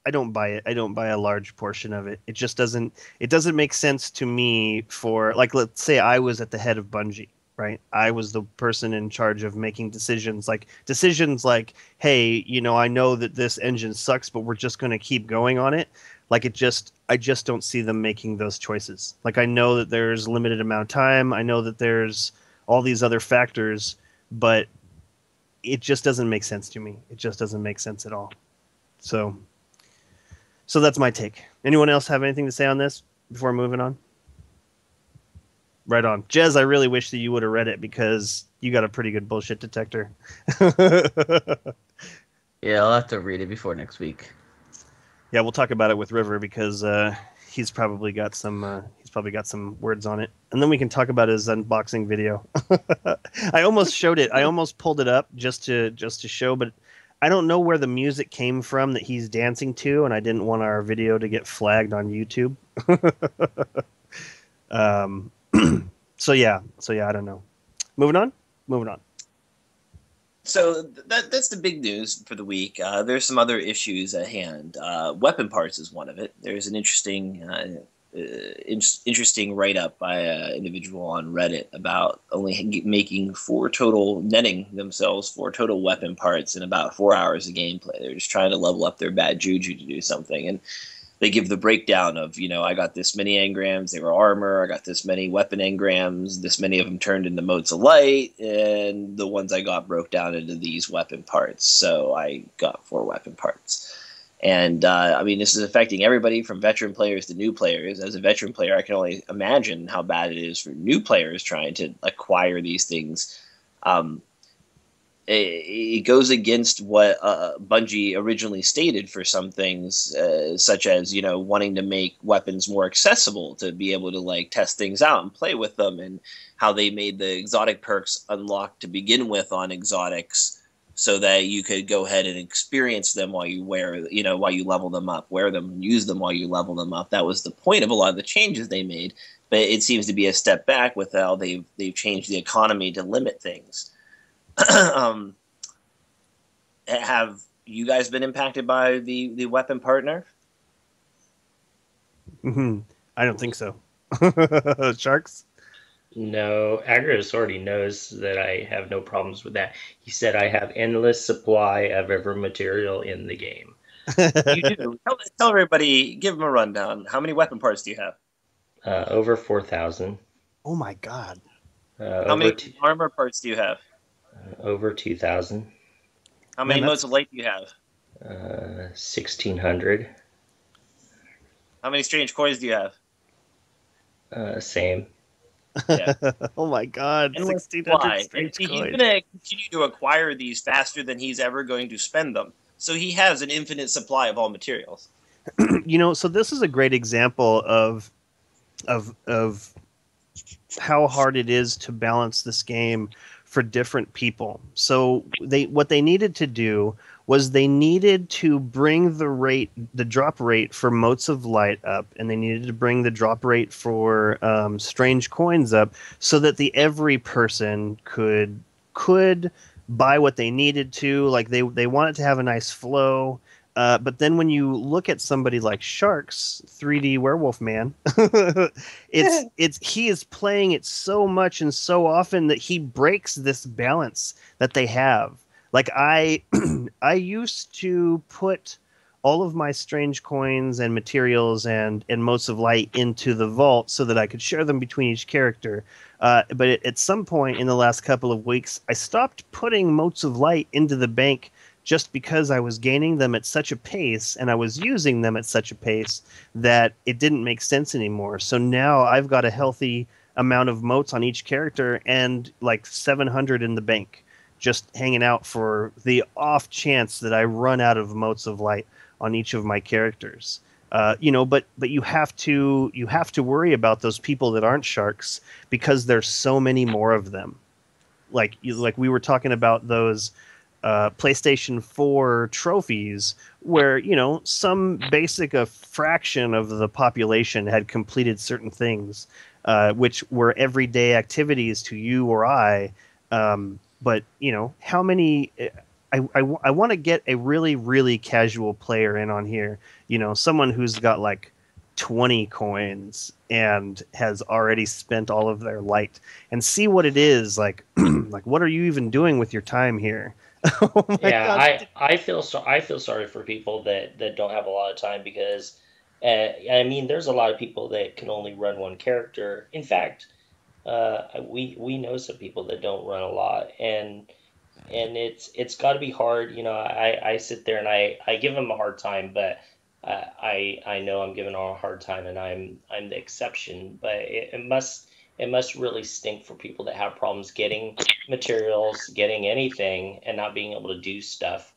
I don't buy it. I don't buy a large portion of it. It just doesn't. It doesn't make sense to me. For like, let's say I was at the head of Bungie, right? I was the person in charge of making decisions, like, hey, I know that this engine sucks, but we're just going to keep going on it. Like I just don't see them making those choices. Like, I know that there's limited amount of time. I know that there's all these other factors, but it just doesn't make sense to me. It just doesn't make sense at all. So that's my take. Anyone else have anything to say on this before moving on? Right on. Jez, I really wish that you would have read it because you got a pretty good bullshit detector. Yeah, I'll have to read it before next week. Yeah, we'll talk about it with River because he's probably got some words on it, and then we can talk about his unboxing video. I almost showed it. I almost pulled it up just to show, but I don't know where the music came from that he's dancing to, and I didn't want our video to get flagged on YouTube. So yeah, I don't know. Moving on. So that's the big news for the week. There's some other issues at hand. Weapon parts is one of it. There's an interesting write-up by an individual on Reddit about only netting themselves 4 total weapon parts in about 4 hours of gameplay. They're just trying to level up their bad juju to do something. And they give the breakdown of, I got this many engrams, they were armor, I got this many weapon engrams, this many of them turned into motes of light, and the ones I got broke down into these weapon parts. So I got 4 weapon parts. And, this is affecting everybody from veteran players to new players. As a veteran player, I can only imagine how bad it is for new players trying to acquire these things. It goes against what Bungie originally stated for some things, such as, wanting to make weapons more accessible to be able to test things out and play with them, and how they made the exotic perks unlocked to begin with on exotics so that you could go ahead and experience them while you while you level them up, wear them and use them while you level them up. That was the point of a lot of the changes they made, but it seems to be a step back with how they've changed the economy to limit things. Have you guys been impacted by the weapon partner? I don't think so. Sharks? No, Agris already knows that I have no problems with that. He said I have endless supply of every material in the game. You do. Tell everybody, give them a rundown. How many weapon parts do you have? Over 4,000. Oh my god. How many armor parts do you have? Over 2,000. How many modes of light do you have? 1,600. How many strange coins do you have? Same. Yeah. Oh my god, 1,600 strange coins. He's going to continue to acquire these faster than he's ever going to spend them. So he has an infinite supply of all materials. So this is a great example of how hard it is to balance this game for different people. So what they needed to do was they needed to bring the drop rate for motes of light up, and they needed to bring the drop rate for strange coins up, so that every person could buy what they needed to. Like they wanted to have a nice flow. But then when you look at somebody like Sharks, 3D Werewolf Man, he is playing it so much and so often that he breaks this balance that they have. Like I used to put all of my strange coins and materials and motes of light into the vault so that I could share them between each character. But at some point in the last couple of weeks, I stopped putting motes of light into the bank just because I was gaining them at such a pace and I was using them at such a pace that it didn't make sense anymore. So now I've got a healthy amount of motes on each character and 700 in the bank, just hanging out for the off chance that I run out of motes of light on each of my characters. But you have to worry about those people that aren't Sharks because there's so many more of them. Like we were talking about those PlayStation 4 trophies where, some basic a fraction of the population had completed certain things, which were everyday activities to you or I. But, how many... I want to get a really, really casual player in on here. Someone who's got like 20 coins and has already spent all of their light, and see what it is like. Like, what are you even doing with your time here? Oh my Yeah, God. I feel sorry for people that don't have a lot of time because, I mean, there's a lot of people that can only run one character. In fact, we know some people that don't run a lot, and it's got to be hard. I sit there and I give them a hard time, but I know I'm giving them a hard time, and I'm the exception. But it must really stink for people that have problems getting materials, getting anything, and not being able to do stuff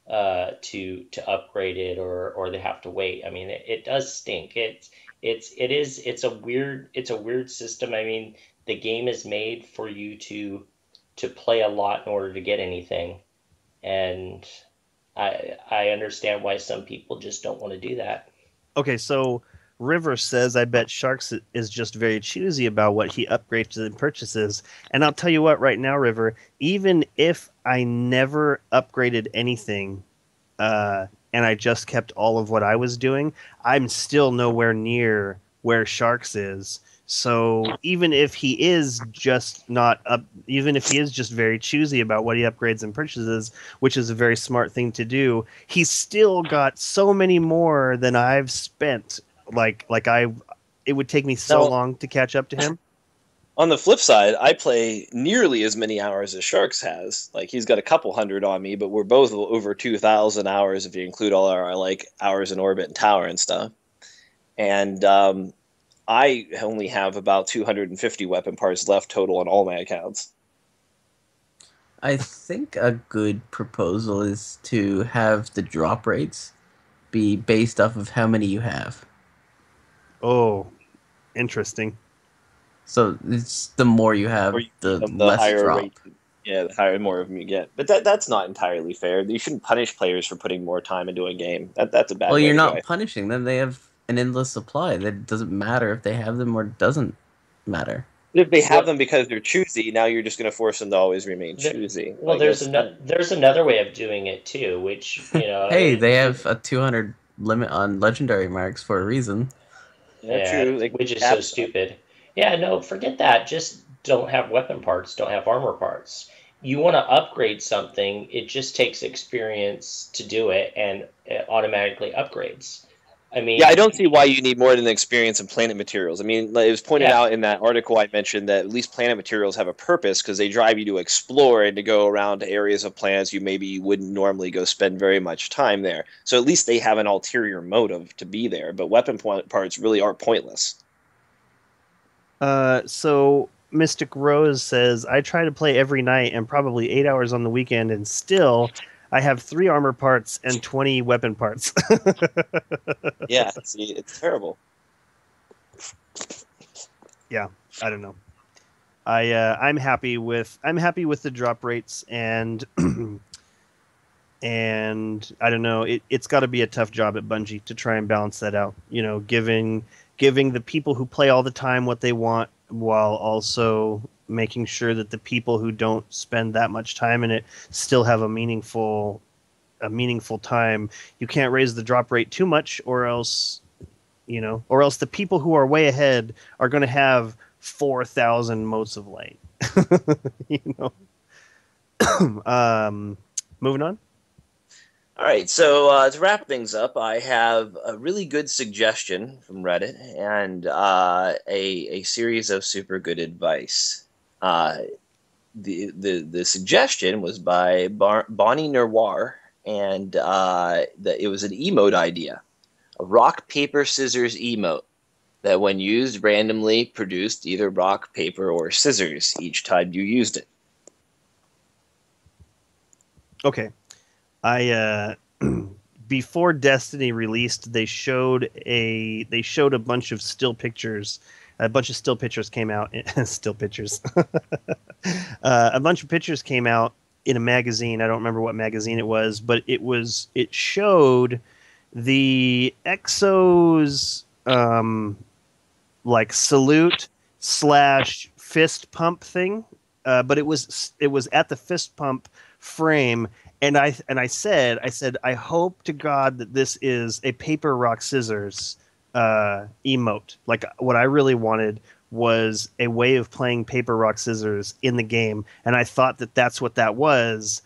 to upgrade it, or they have to wait. I mean, it does stink. It's a weird system. I mean, the game is made for you to play a lot in order to get anything, and I understand why some people just don't want to do that. Okay, so River says, I bet Sharks is just very choosy about what he upgrades and purchases. And I'll tell you what, right now, River, even if I never upgraded anything, and I just kept all of what I was doing, I'm still nowhere near where Sharks is. So even if he is just not up, even if he is just very choosy about what he upgrades and purchases, which is a very smart thing to do, he's still got so many more than I've spent. It would take me so long to catch up to him. On the flip side, I play nearly as many hours as Sharks has. Like, he's got a couple hundred on me, but we're both over 2,000 hours if you include all our hours in orbit and tower and stuff. And I only have about 250 weapon parts left total on all my accounts. I think a good proposal is to have the drop rates be based off of how many you have. Oh, interesting. So it's the more you have, the less higher drop. rate. Yeah, the higher, more of them you get. But that's not entirely fair. You shouldn't punish players for putting more time into a game. That's a bad Well, way you're to not go. punishing them. They have an endless supply. That doesn't matter if they have them or doesn't matter. But if they have them because they're choosy, now you're just going to force them to always remain choosy. Well, there's another way of doing it too, which Hey, they have a 200 limit on legendary marks for a reason. Yeah, true. Which is so stupid. Yeah, no, forget that. Just don't have weapon parts, don't have armor parts. You want to upgrade something, it just takes experience to do it, and it automatically upgrades. I mean, yeah, I don't see why you need more than experience in planet materials. I mean, it was pointed out in that article I mentioned that at least planet materials have a purpose because they drive you to explore and to go around to areas of planets you maybe wouldn't normally go spend very much time there. So at least they have an ulterior motive to be there, but weapon parts really are pointless. So Mystic Rose says, I try to play every night and probably 8 hours on the weekend, and still I have 3 armor parts and 20 weapon parts. Yeah, see, it's terrible. Yeah, I don't know. I'm happy with the drop rates, and and I don't know. It's got to be a tough job at Bungie to try and balance that out. Giving the people who play all the time what they want, while also making sure that the people who don't spend that much time in it still have a meaningful time. You can't raise the drop rate too much, or else the people who are way ahead are going to have 4,000 motes of light. Moving on. All right, so to wrap things up, I have a really good suggestion from Reddit and a series of super good advice. The suggestion was by Bonnie Noir, and it was an emote idea, a rock paper scissors emote that, when used randomly, produced either rock, paper, or scissors each time you used it. Okay. I before Destiny released, they showed a bunch of still pictures. A bunch of still pictures came out. Still pictures. A bunch of pictures came out in a magazine. I don't remember what magazine it was, but it showed the Exo's like salute / fist pump thing, but it was at the fist pump frame, and I said I hope to God that this is a paper rock scissors emote. Like what I really wanted was a way of playing paper rock scissors in the game, and I thought that that's what that was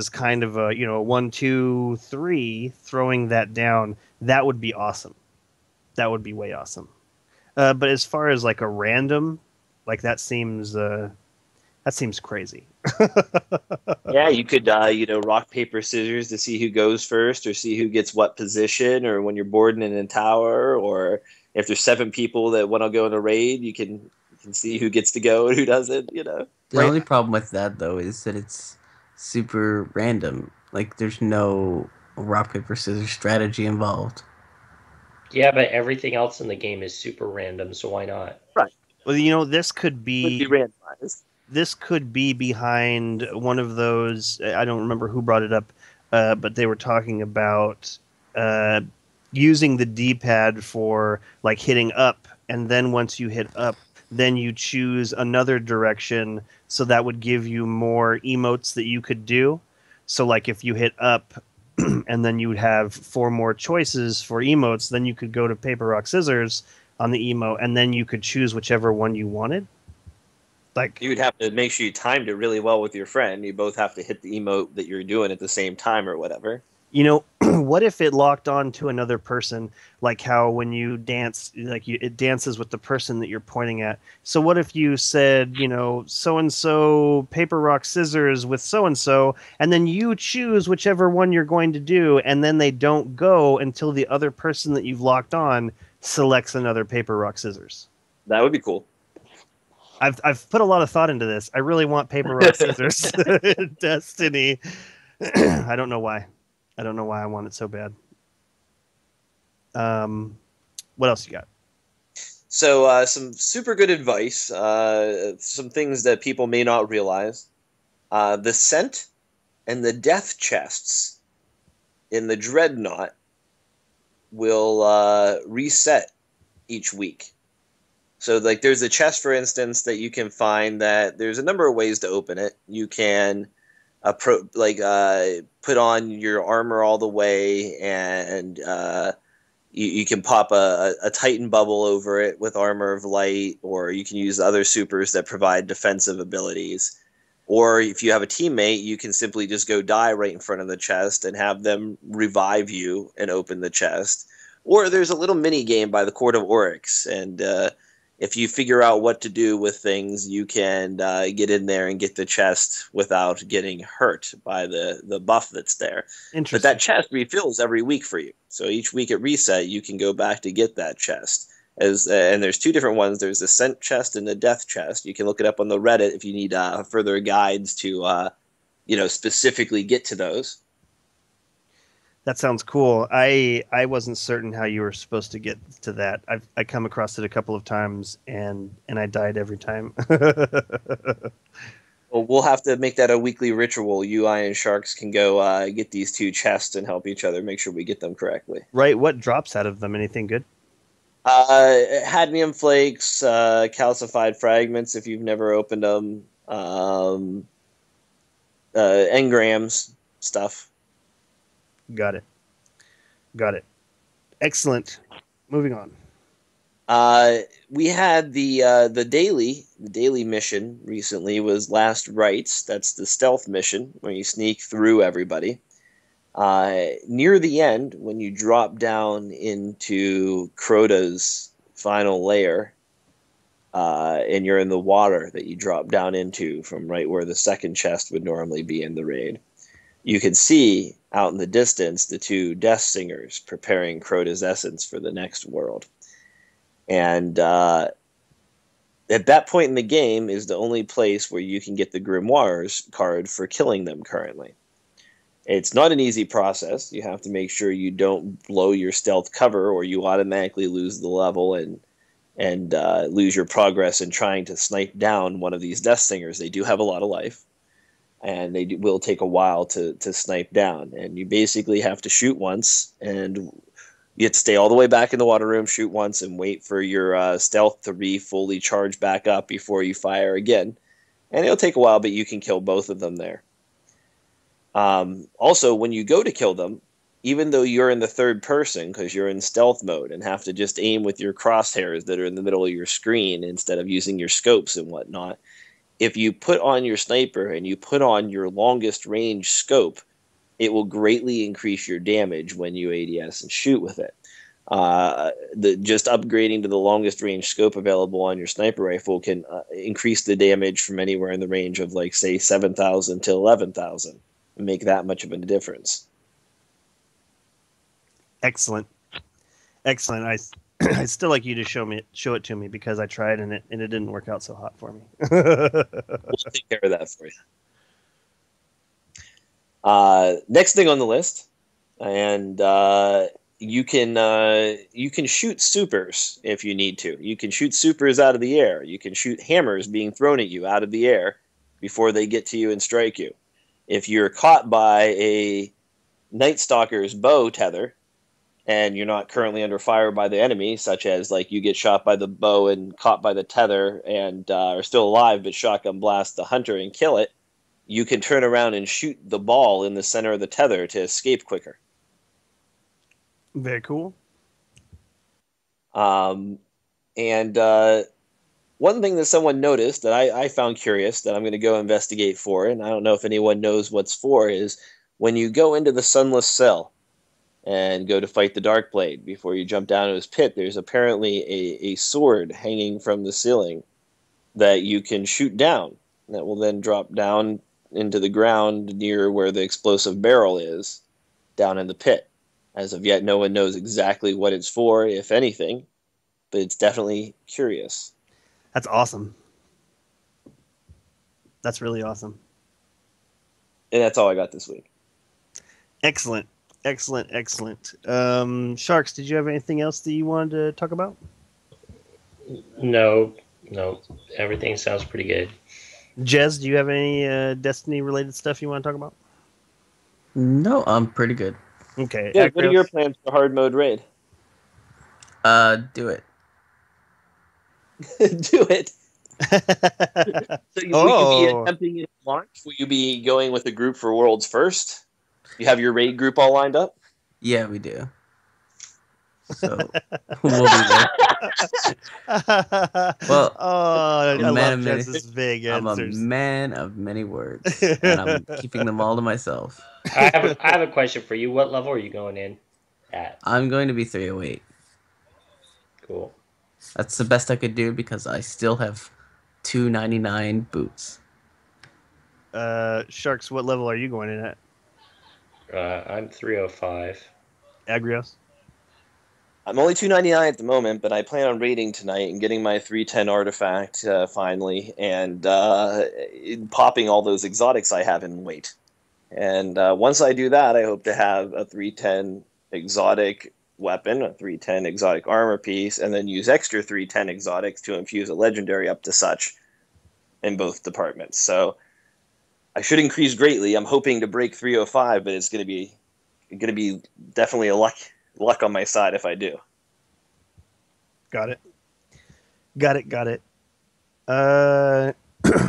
kind of a 1 2 3 throwing that down. That would be awesome. That would be way awesome. But as far as like a random, like that seems crazy. Yeah, you could rock paper scissors to see who goes first, or see who gets what position, or when you're boarding in a tower, or if there's 7 people that want to go in a raid, you can see who gets to go and who doesn't. The Right. only problem with that though is that it's super random. Like there's no rock paper scissors strategy involved. Yeah, but everything else in the game is super random, so why not? Right. Well, this could be randomized. This could be behind one of those. I don't remember who brought it up, but they were talking about using the D-pad for like hitting up, and then once you hit up, then you choose another direction, so that would give you more emotes that you could do. So like if you hit up and then you would have 4 more choices for emotes, then you could go to paper rock scissors on the emote, and then you could choose whichever one you wanted. Like You would have to make sure you timed it really well with your friend. You both have to hit the emote that you're doing at the same time or whatever. What if it locked on to another person, like how when you dance, like it dances with the person that you're pointing at. So what if you said, so-and-so paper, rock, scissors with so-and-so, and then you choose whichever one you're going to do, and then they don't go until the other person that you've locked on selects another paper, rock, scissors. That would be cool. I've put a lot of thought into this. I really want paper, rock, scissors in Destiny. I don't know why. I don't know why I want it so bad. What else you got? So some super good advice. Some things that people may not realize. The scent and the death chests in the Dreadnought will reset each week. So, like, there's a chest, for instance, that you can find that there's a number of ways to open it. You can, put on your armor all the way, and you can pop a Titan bubble over it with Armor of Light, or you can use other supers that provide defensive abilities. Or if you have a teammate, you can simply just go die right in front of the chest and have them revive you and open the chest. Or there's a little mini game by the Court of Oryx, and if you figure out what to do with things, you can get in there and get the chest without getting hurt by the buff that's there. But that chest refills every week for you. So each week at reset, you can go back to get that chest. And there's 2 different ones. There's the scent chest and the death chest. You can look it up on the Reddit if you need further guides to specifically get to those. That sounds cool. I wasn't certain how you were supposed to get to that. I come across it a couple of times and I died every time. Well, we'll have to make that a weekly ritual. You, I, and Sharks can go get these 2 chests and help each other make sure we get them correctly. Right. What drops out of them? Anything good? Cadmium flakes, calcified fragments if you've never opened them, engrams, stuff. Got it. Excellent. Moving on. We had the daily mission recently was Last Rites. That's the stealth mission where you sneak through everybody. Near the end, when you drop down into Crota's final lair, and you're in the water that you drop down into from right where the second chest would normally be in the raid, you can see out in the distance the 2 Death Singers preparing Crota's essence for the next world. And at that point in the game is the only place where you can get the Grimoires card for killing them currently. It's not an easy process. You have to make sure you don't blow your stealth cover, or you automatically lose the level and lose your progress in trying to snipe down one of these Death Singers. They do have a lot of life. and they will take a while to snipe down. And you basically have to shoot once, and you have to stay all the way back in the water room, shoot once, and wait for your stealth to be fully charged back up before you fire again. And it'll take a while, but you can kill both of them there. Also, when you go to kill them, even though you're in the third person because you're in stealth mode and have to just aim with your crosshairs that are in the middle of your screen instead of using your scopes and whatnot, if you put on your sniper and you put on your longest range scope, it will greatly increase your damage when you ADS and shoot with it. Just upgrading to the longest range scope available on your sniper rifle can increase the damage from anywhere in the range of, like, say, 7,000 to 11,000. Make that much of a difference. Excellent. I still like you to show it to me because I tried and it didn't work out so hot for me. We'll take care of that for you. Next thing on the list, and you can shoot supers if you need to. You can shoot supers out of the air. You can shoot hammers being thrown at you out of the air before they get to you and strike you. If you're caught by a Night Stalker's bow tether, and you're not currently under fire by the enemy, such as, like, you get shot by the bow and caught by the tether and are still alive but shotgun blast the hunter and kill it, you can turn around and shoot the ball in the center of the tether to escape quicker. Very cool. And one thing that someone noticed that I found curious that I'm going to go investigate for, and I don't know if anyone knows what's for, is when you go into the Sunless Cell and go to fight the Darkblade, before you jump down to his pit, there's apparently a sword hanging from the ceiling that you can shoot down. That will then drop down into the ground near where the explosive barrel is, down in the pit. As of yet, no one knows exactly what it's for, if anything, but it's definitely curious. That's awesome. That's really awesome. And that's all I got this week. Excellent. Sharks, did you have anything else that you wanted to talk about? No. Everything sounds pretty good. Jez, do you have any Destiny-related stuff you want to talk about? No, I'm pretty good. Okay. Yeah, what are your plans for hard mode raid? Do it. Do it. So will you be attempting it at launch? Will you be going with a group for Worlds first? You have your raid group all lined up? Yeah, we do. So we'll be there. Well, I love Jess's vague I'm answers. a man of many words, and I'm keeping them all to myself. I have a question for you. What level are you going in at? I'm going to be 308. Cool. That's the best I could do because I still have 299 boots. Sharks, what level are you going in at? I'm 305. Agrios? I'm only 299 at the moment, but I plan on raiding tonight and getting my 310 artifact finally, and popping all those exotics I have in weight. And once I do that, I hope to have a 310 exotic weapon, a 310 exotic armor piece, and then use extra 310 exotics to infuse a legendary up to such in both departments. So I should increase greatly. I'm hoping to break 305, but it's going to be definitely a luck on my side if I do. Got it.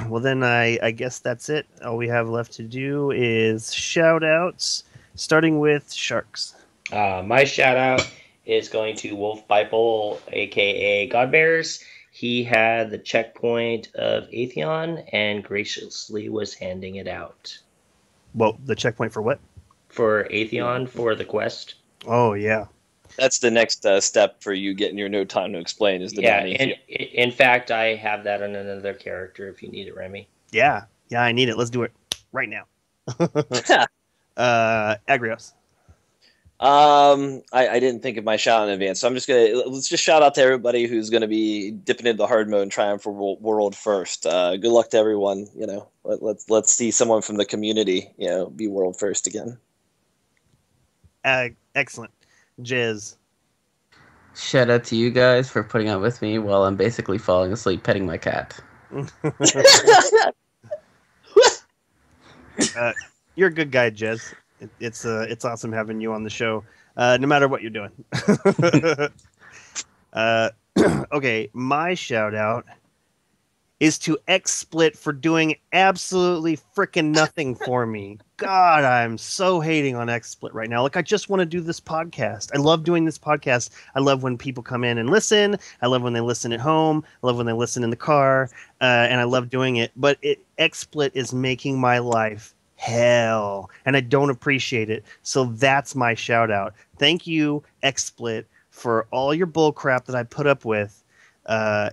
Well, then I guess that's it. All we have left to do is shout outs, starting with Sharks. My shout out is going to Wolf Bible, aka Godbearers. He had the checkpoint of Atheon and graciously was handing it out. Well, the checkpoint for what? For Atheon, for the quest. Oh, yeah. That's the next step for you getting your no time to explain is the in fact, I have that on another character if you need it, Remy. Yeah, I need it. Let's do it right now. Agrios. I didn't think of my shout out in advance, so let's just shout out to everybody who's gonna be dipping into the hard mode and trying for world first. Good luck to everyone. Let's see someone from the community, be world first again. Excellent. Jizz. Shout out to you guys for putting up with me while I'm basically falling asleep petting my cat. You're a good guy, Jez. It's awesome having you on the show, no matter what you're doing. Okay, my shout out is to XSplit for doing absolutely freaking nothing for me. God, I'm so hating on XSplit right now. Like, I just want to do this podcast. I love doing this podcast. I love when people come in and listen. I love when they listen at home. I love when they listen in the car. And I love doing it. But XSplit is making my life hell. And I don't appreciate it. So that's my shout out. Thank you, XSplit, for all your bull crap that I put up with. I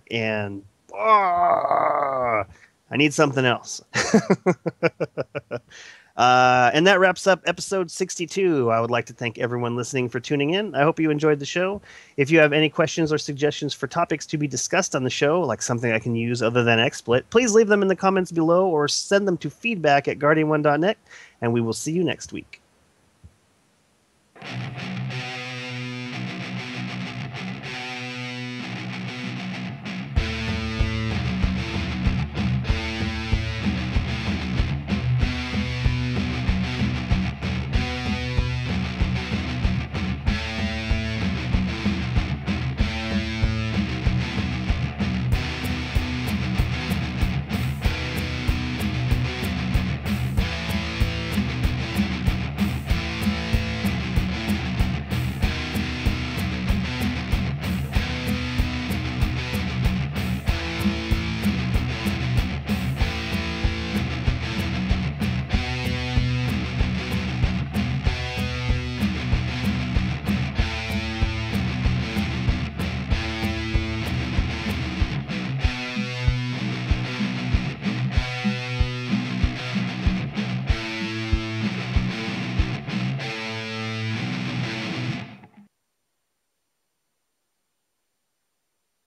need something else. And that wraps up episode 62. I would like to thank everyone listening for tuning in. I hope you enjoyed the show. If you have any questions or suggestions for topics to be discussed on the show, like something I can use other than XSplit, please leave them in the comments below or send them to feedback@guardian1.net, and we will see you next week.